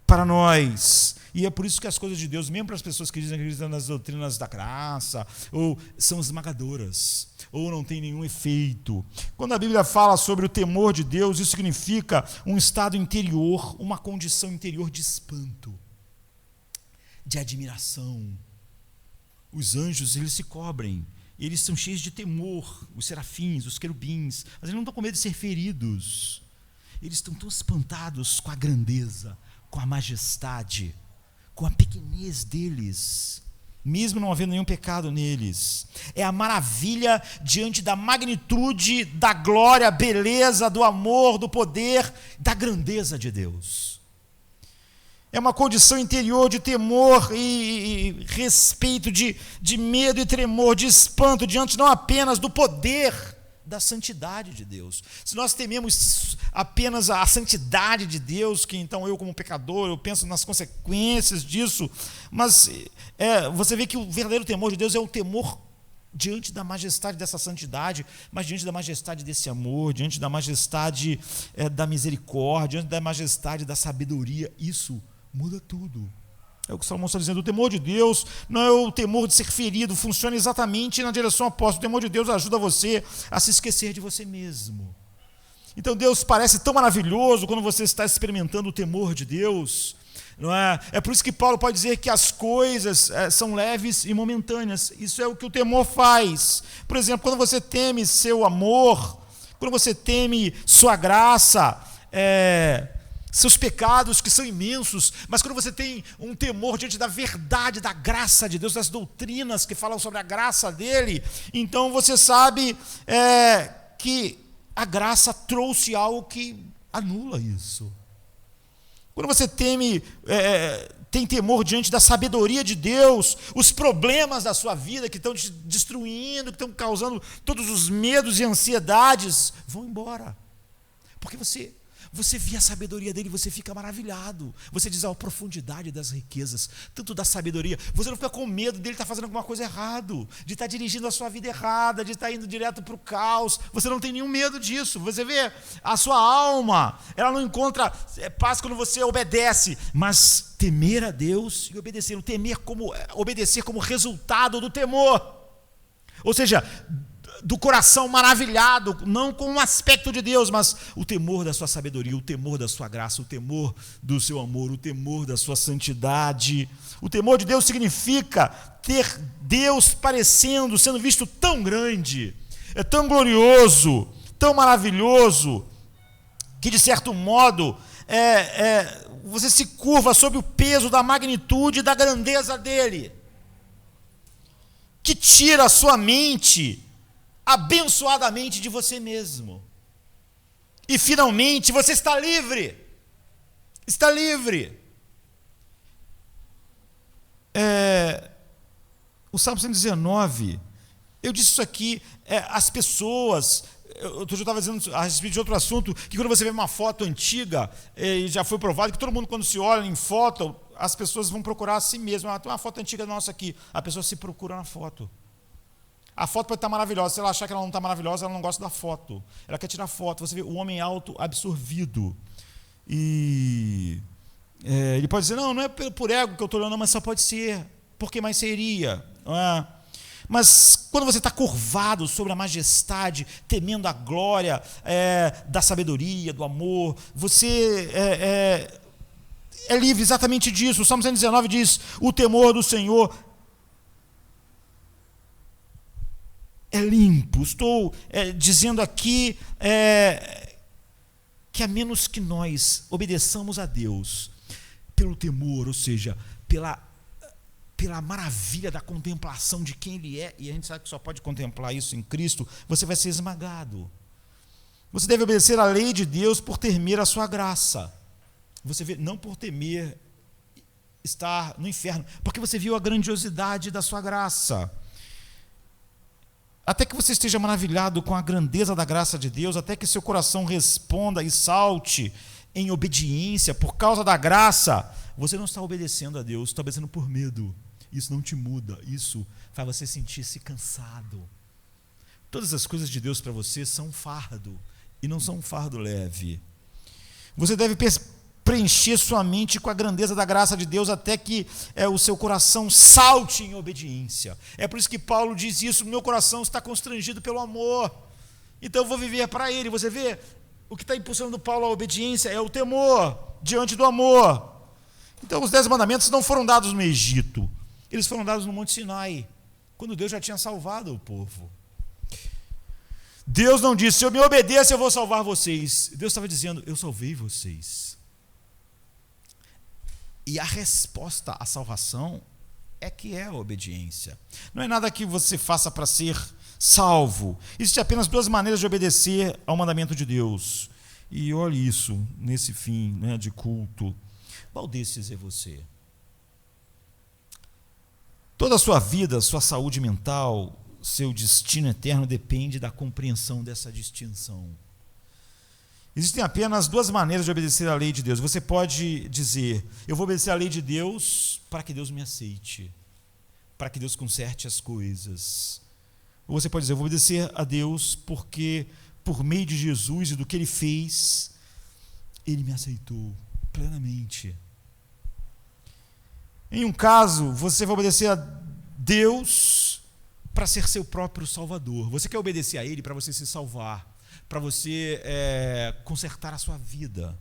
para nós. E é por isso que as coisas de Deus, mesmo para as pessoas que dizem que acreditam nas doutrinas da graça, ou são esmagadoras, ou não tem nenhum efeito. Quando a Bíblia fala sobre o temor de Deus, isso significa um estado interior, uma condição interior de espanto, de admiração. Os anjos, eles se cobrem, eles são cheios de temor, os serafins, os querubins, mas eles não estão com medo de ser feridos. Eles estão tão espantados com a grandeza, com a majestade, com a pequenez deles, mesmo não havendo nenhum pecado neles. É a maravilha diante da magnitude, da glória, beleza, do amor, do poder, da grandeza de Deus. É uma condição interior de temor e respeito, de medo e tremor, de espanto diante não apenas do poder, da santidade de Deus. Se nós tememos apenas a santidade de Deus, que então eu como pecador, eu penso nas consequências disso, mas você vê que o verdadeiro temor de Deus é o temor diante da majestade dessa santidade, mas diante da majestade desse amor, diante da majestade da misericórdia, diante da majestade da sabedoria. Isso muda tudo. É o que Salomão está dizendo. O temor de Deus não é o temor de ser ferido, funciona exatamente na direção oposta. O temor de Deus ajuda você a se esquecer de você mesmo. Então Deus parece tão maravilhoso quando você está experimentando o temor de Deus, não é? É por isso que Paulo pode dizer que as coisas são leves e momentâneas. Isso é o que o temor faz. Por exemplo, quando você teme seu amor, quando você teme sua graça, seus pecados que são imensos, mas quando você tem um temor diante da verdade, da graça de Deus, das doutrinas que falam sobre a graça dele, então você sabe que a graça trouxe algo que anula isso. Quando você tem temor diante da sabedoria de Deus, os problemas da sua vida que estão te destruindo, que estão causando todos os medos e ansiedades, vão embora, porque você você vê a sabedoria dele, você fica maravilhado. Você diz a profundidade das riquezas, tanto da sabedoria. Você não fica com medo dele estar fazendo alguma coisa errada, de estar dirigindo a sua vida errada, de estar indo direto para o caos. Você não tem nenhum medo disso. Você vê, a sua alma, ela não encontra paz quando você obedece, mas temer a Deus e obedecer. Obedecer como resultado do temor. Ou seja, do coração maravilhado, não com um aspecto de Deus, mas o temor da sua sabedoria, o temor da sua graça, o temor do seu amor, o temor da sua santidade. O temor de Deus significa ter Deus sendo visto tão grande, tão glorioso, tão maravilhoso, que de certo modo você se curva sob o peso da magnitude e da grandeza dele, que tira a sua mente abençoadamente de você mesmo. E finalmente você está livre. Está livre. O Salmo 119, eu disse isso aqui, as pessoas, eu estava dizendo a respeito de outro assunto, que quando você vê uma foto antiga, e já foi provado que todo mundo, quando se olha em foto, as pessoas vão procurar a si mesmas. Tem uma foto antiga nossa aqui, a pessoa se procura na foto. A foto pode estar maravilhosa, se ela achar que ela não está maravilhosa, ela não gosta da foto. Ela quer tirar foto. Você vê o homem auto-absorvido. E ele pode dizer, não é por ego que eu estou olhando, mas só pode ser. Por que mais seria? Não é? Mas quando você está curvado sobre a majestade, temendo a glória da sabedoria, do amor, você é livre exatamente disso. O Salmo 119 diz, o temor do Senhor é limpo. Estou dizendo aqui que a menos que nós obedeçamos a Deus pelo temor, ou seja, pela maravilha da contemplação de quem Ele é, e a gente sabe que só pode contemplar isso em Cristo, você vai ser esmagado. Você deve obedecer à lei de Deus por temer a sua graça. Você vê, não por temer estar no inferno, porque você viu a grandiosidade da sua graça. Até que você esteja maravilhado com a grandeza da graça de Deus, até que seu coração responda e salte em obediência por causa da graça, você não está obedecendo a Deus, está obedecendo por medo. Isso não te muda, isso faz você sentir-se cansado. Todas as coisas de Deus para você são um fardo, e não são um fardo leve. Você deve preencher sua mente com a grandeza da graça de Deus até que o seu coração salte em obediência. É por isso que Paulo diz isso, meu coração está constrangido pelo amor, então eu vou viver para Ele. Você vê, o que está impulsionando Paulo à obediência é o temor diante do amor. Então os 10 mandamentos não foram dados no Egito, eles foram dados no Monte Sinai, quando Deus já tinha salvado o povo. Deus não disse, se eu me obedecer eu vou salvar vocês. Deus estava dizendo, eu salvei vocês. E a resposta à salvação é que é a obediência. Não é nada que você faça para ser salvo. Existem apenas 2 maneiras de obedecer ao mandamento de Deus. E olhe isso, nesse fim de culto. Qual desses é você? Toda a sua vida, sua saúde mental, seu destino eterno depende da compreensão dessa distinção. Existem apenas 2 maneiras de obedecer à lei de Deus. Você pode dizer, eu vou obedecer à lei de Deus para que Deus me aceite, para que Deus conserte as coisas. Ou você pode dizer, eu vou obedecer a Deus porque, por meio de Jesus e do que Ele fez, Ele me aceitou plenamente. Em um caso, você vai obedecer a Deus para ser seu próprio Salvador. Você quer obedecer a Ele para você se salvar, para você consertar a sua vida.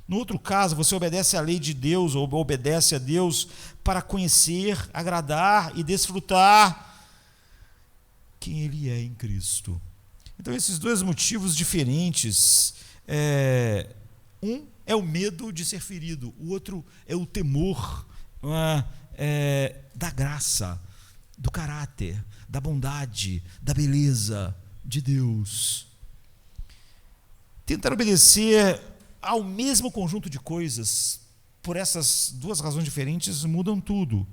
No outro caso, você obedece à lei de Deus, ou obedece a Deus para conhecer, agradar e desfrutar quem Ele é em Cristo. Então, esses 2 motivos diferentes, um é o medo de ser ferido, o outro é o temor da graça, do caráter, da bondade, da beleza de Deus. Tentar obedecer ao mesmo conjunto de coisas, por essas 2 razões diferentes, mudam tudo,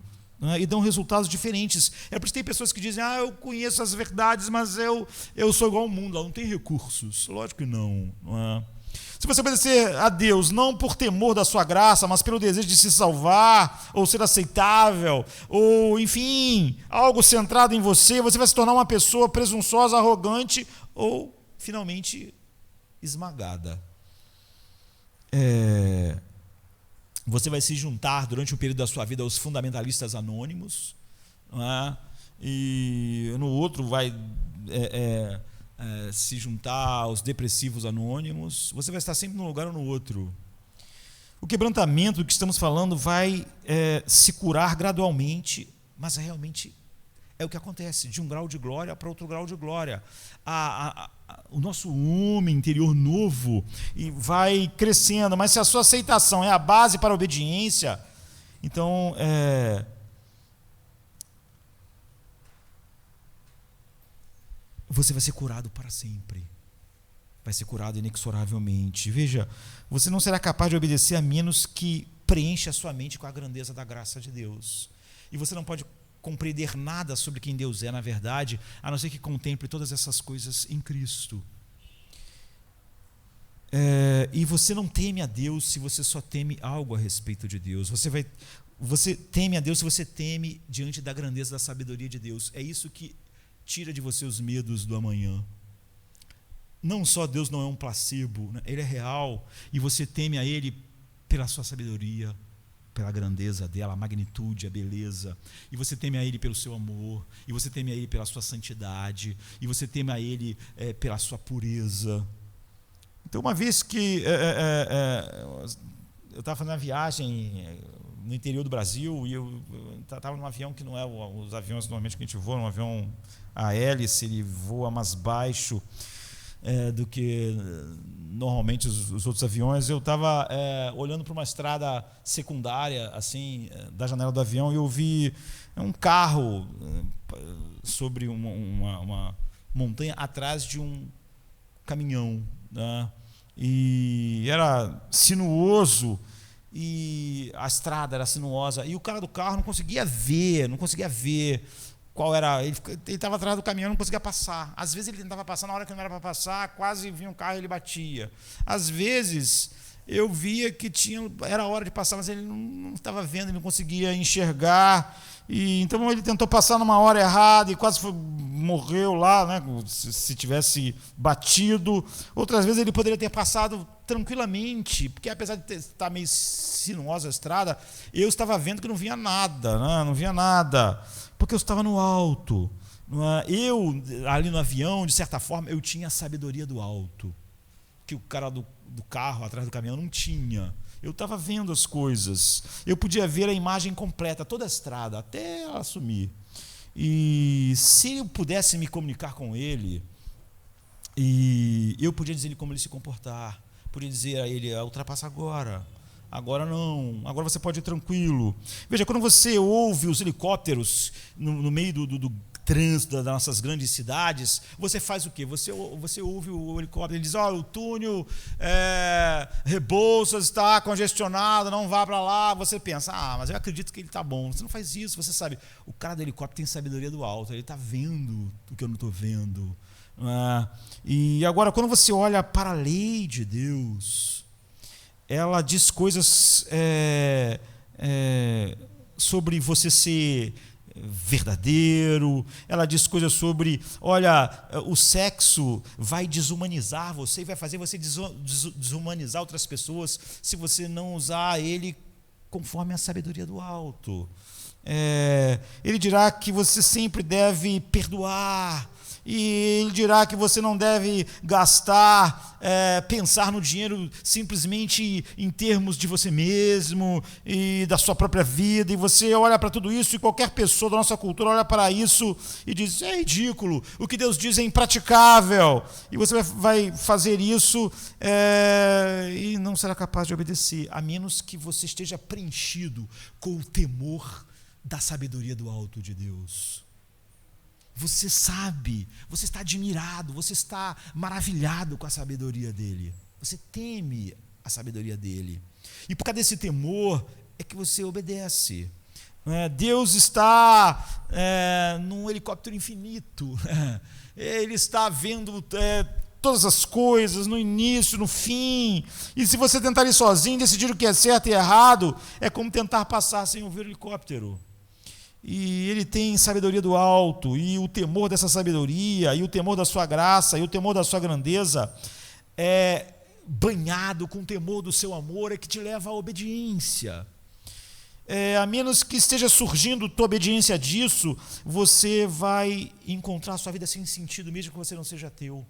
e dão resultados diferentes. É por isso que tem pessoas que dizem, eu conheço as verdades, mas eu sou igual ao mundo, eu não tenho recursos. Lógico que não, não é? Se você obedecer a Deus, não por temor da sua graça, mas pelo desejo de se salvar, ou ser aceitável, ou, enfim, algo centrado em você, você vai se tornar uma pessoa presunçosa, arrogante, ou, finalmente, esmagada. Você vai se juntar durante um período da sua vida aos fundamentalistas anônimos, não é? E no outro vai se juntar aos depressivos anônimos. Você vai estar sempre num lugar ou no outro. O quebrantamento do que estamos falando vai se curar gradualmente, mas realmente é o que acontece, de um grau de glória para outro grau de glória. O nosso homem interior novo vai crescendo, mas se a sua aceitação é a base para a obediência, então você vai ser curado para sempre. Vai ser curado inexoravelmente. Veja, você não será capaz de obedecer a menos que preencha a sua mente com a grandeza da graça de Deus. E você não pode compreender nada sobre quem Deus é, na verdade, a não ser que contemple todas essas coisas em Cristo. E você não teme a Deus se você só teme algo a respeito de Deus. Você teme a Deus se você teme diante da grandeza da sabedoria de Deus. É isso que tira de você os medos do amanhã. Não só Deus não é um placebo, né? Ele é real, e você teme a Ele pela sua sabedoria, pela grandeza dela, a magnitude, a beleza, e você teme a Ele pelo seu amor, e você teme a Ele pela sua santidade, e você teme a Ele pela sua pureza. Então, uma vez que eu estava fazendo uma viagem no interior do Brasil, e eu estava num avião que não é os aviões normalmente que a gente voa, um avião a hélice, ele voa mais baixo do que normalmente os outros aviões. Eu estava olhando para uma estrada secundária, assim, da janela do avião, e eu vi um carro sobre uma montanha atrás de um caminhão, né? E era sinuoso, e a estrada era sinuosa, e o cara do carro não conseguia ver qual era. Ele estava atrás do caminhão, não conseguia passar. Às vezes ele tentava passar na hora que não era para passar, quase vinha um carro e ele batia. Às vezes eu via que era hora de passar, mas ele não estava vendo, ele não conseguia enxergar. E então ele tentou passar numa hora errada e quase morreu lá, né, se tivesse batido. Outras vezes ele poderia ter passado tranquilamente, porque apesar de estar meio sinuosa a estrada, eu estava vendo que não via nada, né, não via nada, porque eu estava no alto. Eu, ali no avião, de certa forma, eu tinha a sabedoria do alto, que o cara do carro atrás do caminhão não tinha. Eu estava vendo as coisas, eu podia ver a imagem completa, toda a estrada, até ela sumir. E se eu pudesse me comunicar com ele, e eu podia dizer-lhe como ele se comportar, podia dizer a ele: ultrapassa agora não, agora você pode ir tranquilo. Veja, quando você ouve os helicópteros no meio do trânsito das nossas grandes cidades, você faz o quê? Você ouve o helicóptero, ele diz: o túnel Rebouças está congestionado, não vá para lá. Você pensa: mas eu acredito que ele está bom. Você não faz isso, você sabe, o cara do helicóptero tem sabedoria do alto, ele está vendo o que eu não estou vendo. E agora, quando você olha para a lei de Deus, ela diz coisas sobre você ser verdadeiro, ela diz coisas sobre, olha, o sexo vai desumanizar você e vai fazer você desumanizar outras pessoas se você não usar ele conforme a sabedoria do alto. Ele dirá que você sempre deve perdoar, e ele dirá que você não deve gastar, pensar no dinheiro simplesmente em termos de você mesmo e da sua própria vida. E você olha para tudo isso, e qualquer pessoa da nossa cultura olha para isso e diz: é ridículo, o que Deus diz é impraticável, e você vai fazer isso e não será capaz de obedecer, a menos que você esteja preenchido com o temor da sabedoria do alto de Deus. Você sabe, você está admirado, você está maravilhado com a sabedoria dele. Você teme a sabedoria dele. E por causa desse temor é que você obedece. Deus está num helicóptero infinito. Ele está vendo todas as coisas, no início, no fim. E se você tentar ir sozinho, decidir o que é certo e errado, é como tentar passar sem ouvir o helicóptero. E ele tem sabedoria do alto, e o temor dessa sabedoria, e o temor da sua graça, e o temor da sua grandeza, é banhado com o temor do seu amor, é que te leva à obediência. A menos que esteja surgindo tua obediência disso, você vai encontrar a sua vida sem sentido, mesmo que você não seja ateu.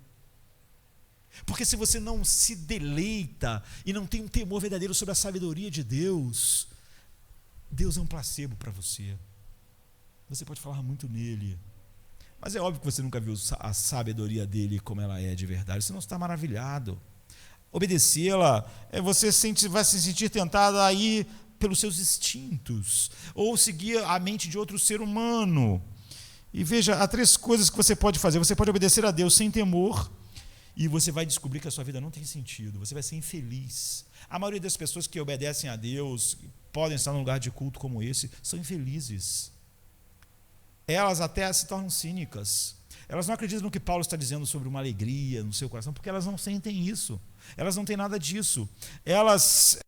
Porque se você não se deleita e não tem um temor verdadeiro sobre a sabedoria de Deus, Deus é um placebo para você. Você pode falar muito nele, mas é óbvio que você nunca viu a sabedoria dele como ela é de verdade, você não está maravilhado. Obedecê-la, você vai se sentir tentado a ir pelos seus instintos, ou seguir a mente de outro ser humano. E veja, há 3 coisas que você pode fazer. Você pode obedecer a Deus sem temor, e você vai descobrir que a sua vida não tem sentido, você vai ser infeliz. A maioria das pessoas que obedecem a Deus, podem estar num lugar de culto como esse, são infelizes. Elas até se tornam cínicas. Elas não acreditam no que Paulo está dizendo sobre uma alegria no seu coração, porque elas não sentem isso. Elas não têm nada disso. Elas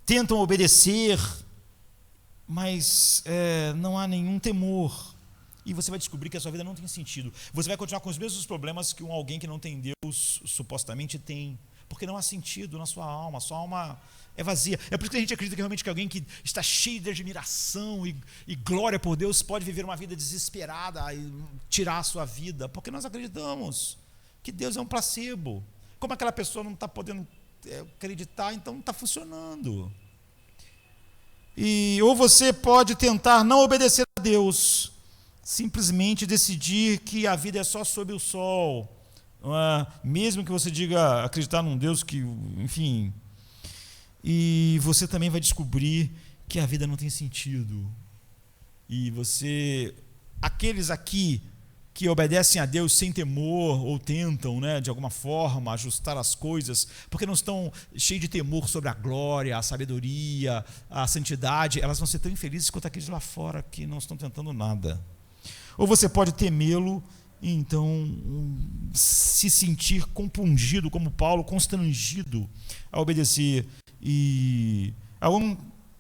tentam obedecer, mas não há nenhum temor. E você vai descobrir que a sua vida não tem sentido. Você vai continuar com os mesmos problemas que alguém que não tem Deus supostamente tem. Porque não há sentido na sua alma. A sua alma é vazia. É por isso que a gente acredita que realmente que alguém que está cheio de admiração e glória por Deus pode viver uma vida desesperada e tirar a sua vida. Porque nós acreditamos que Deus é um placebo. Como aquela pessoa não está podendo acreditar, então não está funcionando. Ou você pode tentar não obedecer a Deus, simplesmente decidir que a vida é só sob o sol, não é? Mesmo que você diga acreditar num Deus que, enfim, e você também vai descobrir que a vida não tem sentido. E aqueles aqui que obedecem a Deus sem temor, ou tentam, de alguma forma, ajustar as coisas, porque não estão cheios de temor sobre a glória, a sabedoria, a santidade, elas vão ser tão infelizes quanto aqueles lá fora que não estão tentando nada. Ou você pode temê-lo e então se sentir compungido, como Paulo, constrangido a obedecer. E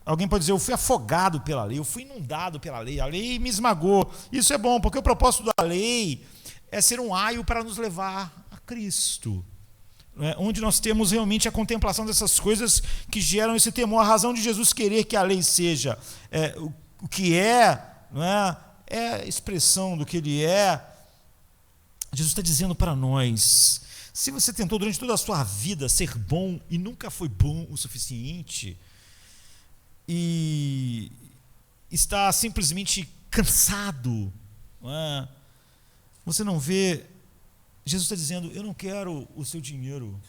alguém pode dizer, eu fui afogado pela lei, eu fui inundado pela lei, a lei me esmagou. Isso é bom, porque o propósito da lei é ser um aio para nos levar a Cristo, onde nós temos realmente a contemplação dessas coisas que geram esse temor. A razão de Jesus querer que a lei seja o que é a expressão do que ele é. Jesus está dizendo para nós, se você tentou durante toda a sua vida ser bom e nunca foi bom o suficiente, e está simplesmente cansado, você não vê, Jesus está dizendo, eu não quero o seu dinheiro,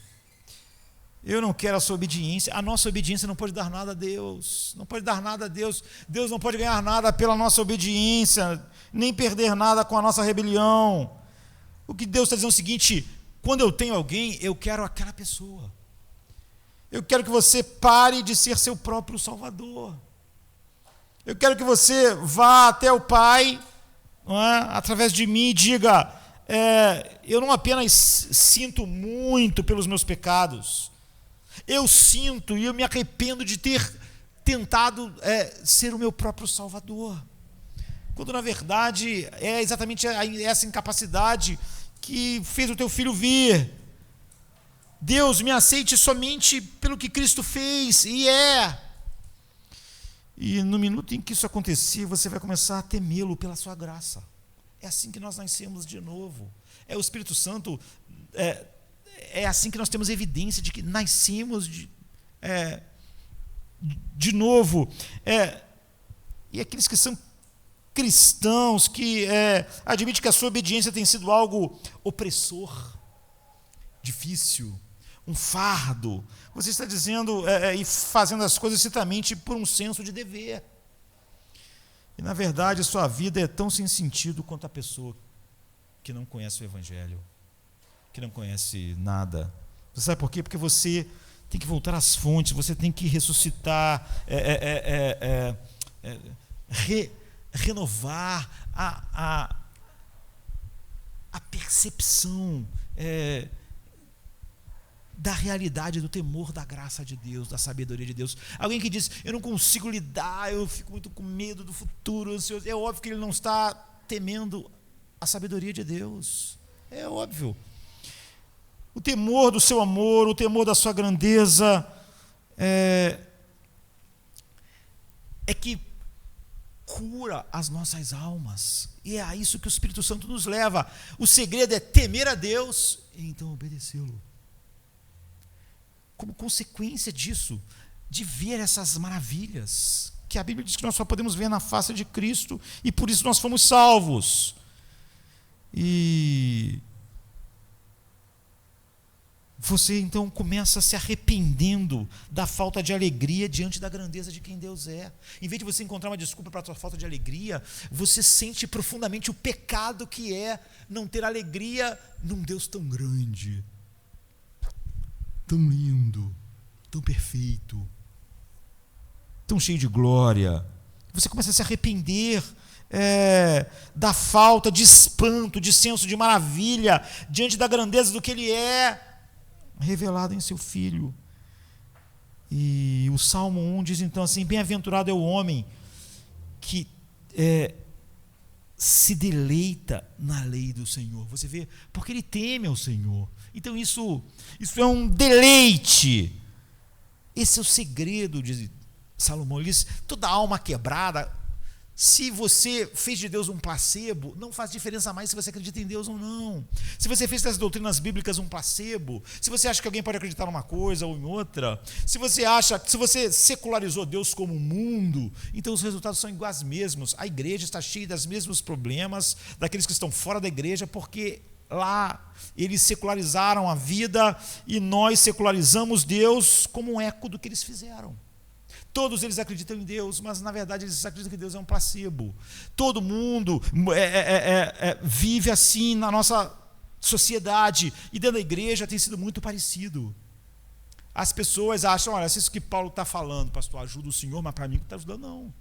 eu não quero a sua obediência. A nossa obediência não pode dar nada a Deus, não pode dar nada a Deus. Deus não pode ganhar nada pela nossa obediência, nem perder nada com a nossa rebelião. O que Deus está dizendo é o seguinte: quando eu tenho alguém, eu quero aquela pessoa. Eu quero que você pare de ser seu próprio salvador. Eu quero que você vá até o Pai, através de mim, e diga, eu não apenas sinto muito pelos meus pecados, eu sinto e eu me arrependo de ter tentado ser o meu próprio salvador. Quando na verdade é exatamente essa incapacidade que fez o teu filho vir. Deus, me aceite somente pelo que Cristo fez, e no minuto em que isso acontecer, você vai começar a temê-lo pela sua graça. É assim que nós nascemos de novo. O Espírito Santo, é assim que nós temos evidência de que nascemos de novo. E aqueles que são cristãos, que admitem que a sua obediência tem sido algo opressor, difícil, um fardo, você está dizendo e fazendo as coisas citamente por um senso de dever. E na verdade a sua vida é tão sem sentido quanto a pessoa que não conhece o Evangelho, que não conhece nada. Você sabe por quê? Porque você tem que voltar às fontes, você tem que ressuscitar, renovar a percepção da realidade, do temor, da graça de Deus, da sabedoria de Deus. Alguém que diz, eu não consigo lidar, eu fico muito com medo do futuro, ansioso. É óbvio que ele não está temendo a sabedoria de Deus. É óbvio. O temor do seu amor, o temor da sua grandeza, é que cura as nossas almas. E é a isso que o Espírito Santo nos leva. O segredo é temer a Deus e então obedecê-lo. Como consequência disso, de ver essas maravilhas, que a Bíblia diz que nós só podemos ver na face de Cristo, e por isso nós fomos salvos. E você então começa se arrependendo da falta de alegria diante da grandeza de quem Deus é. Em vez de você encontrar uma desculpa para a sua falta de alegria, você sente profundamente o pecado que é não ter alegria num Deus tão grande, tão lindo, tão perfeito, tão cheio de glória. Você começa a se arrepender da falta de espanto, de senso de maravilha diante da grandeza do que Ele é revelado em seu Filho. E o Salmo 1 diz então assim: bem-aventurado é o homem que se deleita na lei do Senhor. Você vê, porque ele teme ao Senhor. Então isso é um deleite. Esse é o segredo de Salomão. Ele diz, toda alma quebrada, se você fez de Deus um placebo, não faz diferença mais se você acredita em Deus ou não. Se você fez das doutrinas bíblicas um placebo, se você acha que alguém pode acreditar numa coisa ou em outra, se você secularizou Deus como mundo, então os resultados são iguais mesmos. A igreja está cheia dos mesmos problemas daqueles que estão fora da igreja, porque lá eles secularizaram a vida e nós secularizamos Deus como um eco do que eles fizeram. Todos eles acreditam em Deus, mas na verdade eles acreditam que Deus é um placebo. Todo mundo vive assim na nossa sociedade, e dentro da igreja tem sido muito parecido. As pessoas acham, olha, se isso que Paulo está falando, pastor, ajuda o Senhor, mas para mim não está ajudando não.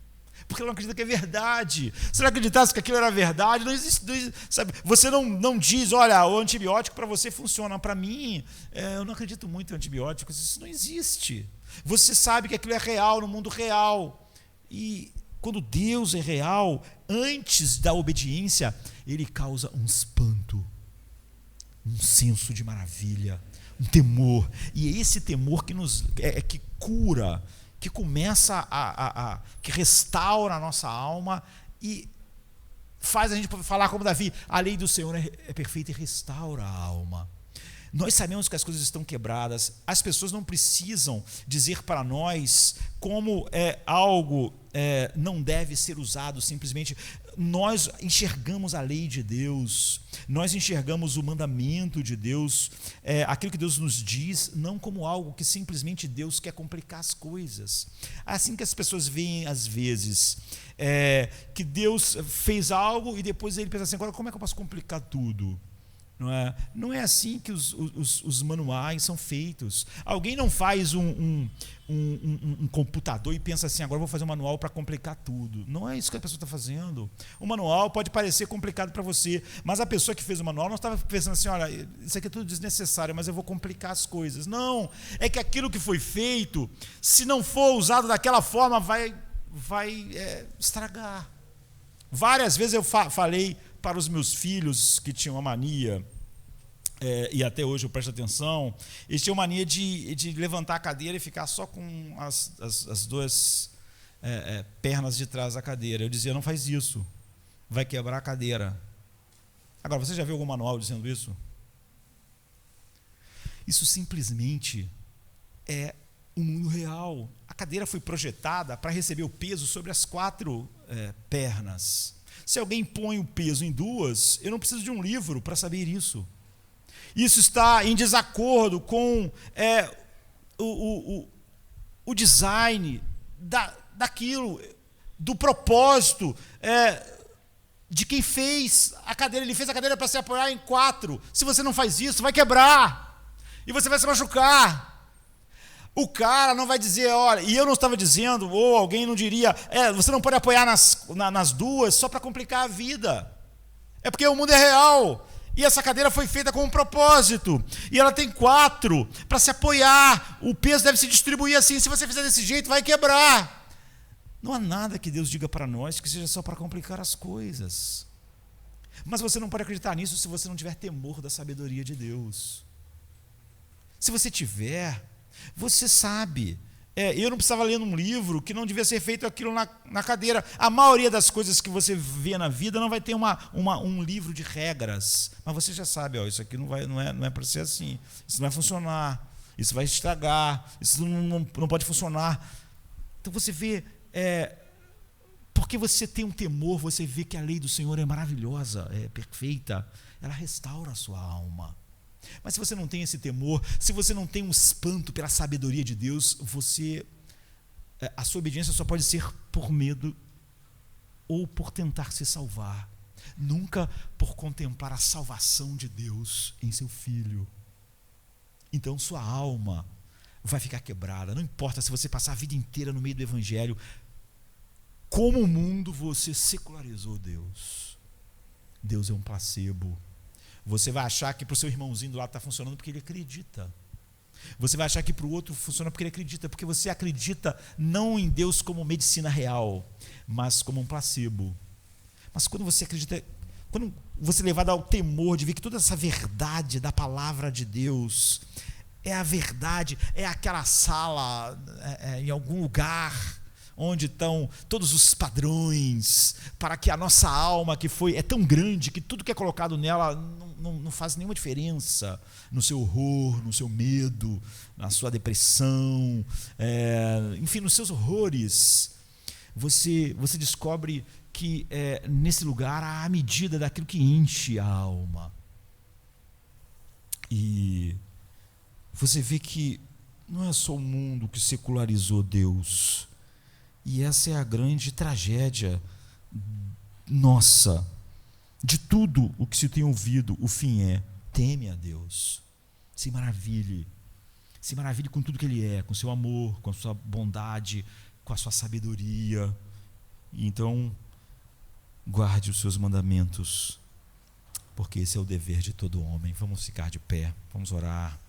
Porque ela não acredita que é verdade. Se ela acreditasse que aquilo era verdade, não existe, sabe? Você não diz, olha, o antibiótico para você funciona. Para mim, eu não acredito muito em antibióticos, isso não existe. Você sabe que aquilo é real no mundo real. E quando Deus é real, antes da obediência, Ele causa um espanto, um senso de maravilha, um temor. E é esse temor que que cura, que começa que restaura a nossa alma e faz a gente falar como Davi, a lei do Senhor é perfeita e restaura a alma. Nós sabemos que as coisas estão quebradas, as pessoas não precisam dizer para nós como algo não deve ser usado simplesmente. Nós enxergamos a lei de Deus, nós enxergamos o mandamento de Deus, aquilo que Deus nos diz, não como algo que simplesmente Deus quer complicar as coisas. Assim que as pessoas veem às vezes que Deus fez algo e depois Ele pensa assim, agora como é que eu posso complicar tudo? Não é assim que os manuais são feitos. Alguém não faz um computador e pensa assim, agora eu vou fazer um manual para complicar tudo. Não é isso que a pessoa está fazendo. O manual pode parecer complicado para você, mas a pessoa que fez o manual não estava pensando assim, olha, isso aqui é tudo desnecessário, mas eu vou complicar as coisas. Não, é que aquilo que foi feito, se não for usado daquela forma, vai estragar. Várias vezes eu falei para os meus filhos que tinham a mania, e até hoje eu presto atenção, eles tinham mania de levantar a cadeira e ficar só com as duas pernas de trás da cadeira. Eu dizia, não faz isso, vai quebrar a cadeira. Agora, você já viu algum manual dizendo isso? Isso simplesmente é o mundo real. A cadeira foi projetada para receber o peso sobre as 4 pernas. Se alguém põe o peso em 2, eu não preciso de um livro para saber isso. Isso está em desacordo com o design daquilo, do propósito de quem fez a cadeira. Ele fez a cadeira para se apoiar em 4. Se você não faz isso, vai quebrar e você vai se machucar. O cara não vai dizer, olha, e eu não estava dizendo, ou alguém não diria, você não pode apoiar nas 2 só para complicar a vida. É porque o mundo é real. E essa cadeira foi feita com um propósito. E ela tem 4 para se apoiar. O peso deve se distribuir assim. Se você fizer desse jeito, vai quebrar. Não há nada que Deus diga para nós que seja só para complicar as coisas. Mas você não pode acreditar nisso se você não tiver temor da sabedoria de Deus. Se você tiver, você sabe. Eu não precisava ler num livro que não devia ser feito aquilo na cadeira. A maioria das coisas que você vê na vida não vai ter um livro de regras. Mas você já sabe, isso aqui não é para ser assim. Isso não vai funcionar. Isso vai estragar. Isso não pode funcionar. Então você vê, porque você tem um temor, você vê que a lei do Senhor é maravilhosa, é perfeita. Ela restaura a sua alma. Mas se você não tem esse temor, se você não tem um espanto pela sabedoria de Deus, a sua obediência só pode ser por medo ou por tentar se salvar, nunca por contemplar a salvação de Deus em seu Filho. Então sua alma vai ficar quebrada. Não importa se você passar a vida inteira no meio do Evangelho, como o mundo você secularizou Deus. Deus é um placebo. Você vai achar que para o seu irmãozinho do lado está funcionando porque ele acredita. Você vai achar que para o outro funciona porque ele acredita, porque você acredita não em Deus como medicina real, mas como um placebo. Mas quando você acredita, quando você é levado ao temor de ver que toda essa verdade da palavra de Deus é a verdade, é aquela sala em algum lugar onde estão todos os padrões, para que a nossa alma é tão grande que tudo que é colocado nela não faz nenhuma diferença no seu horror, no seu medo, na sua depressão, enfim, nos seus horrores. Você descobre que nesse lugar há a medida daquilo que enche a alma. E você vê que não é só o mundo que secularizou Deus. E essa é a grande tragédia nossa. De tudo o que se tem ouvido, o fim teme a Deus. Se maravilhe com tudo que Ele é, com seu amor, com a sua bondade, com a sua sabedoria. E então, guarde os seus mandamentos, porque esse é o dever de todo homem. Vamos ficar de pé, vamos orar.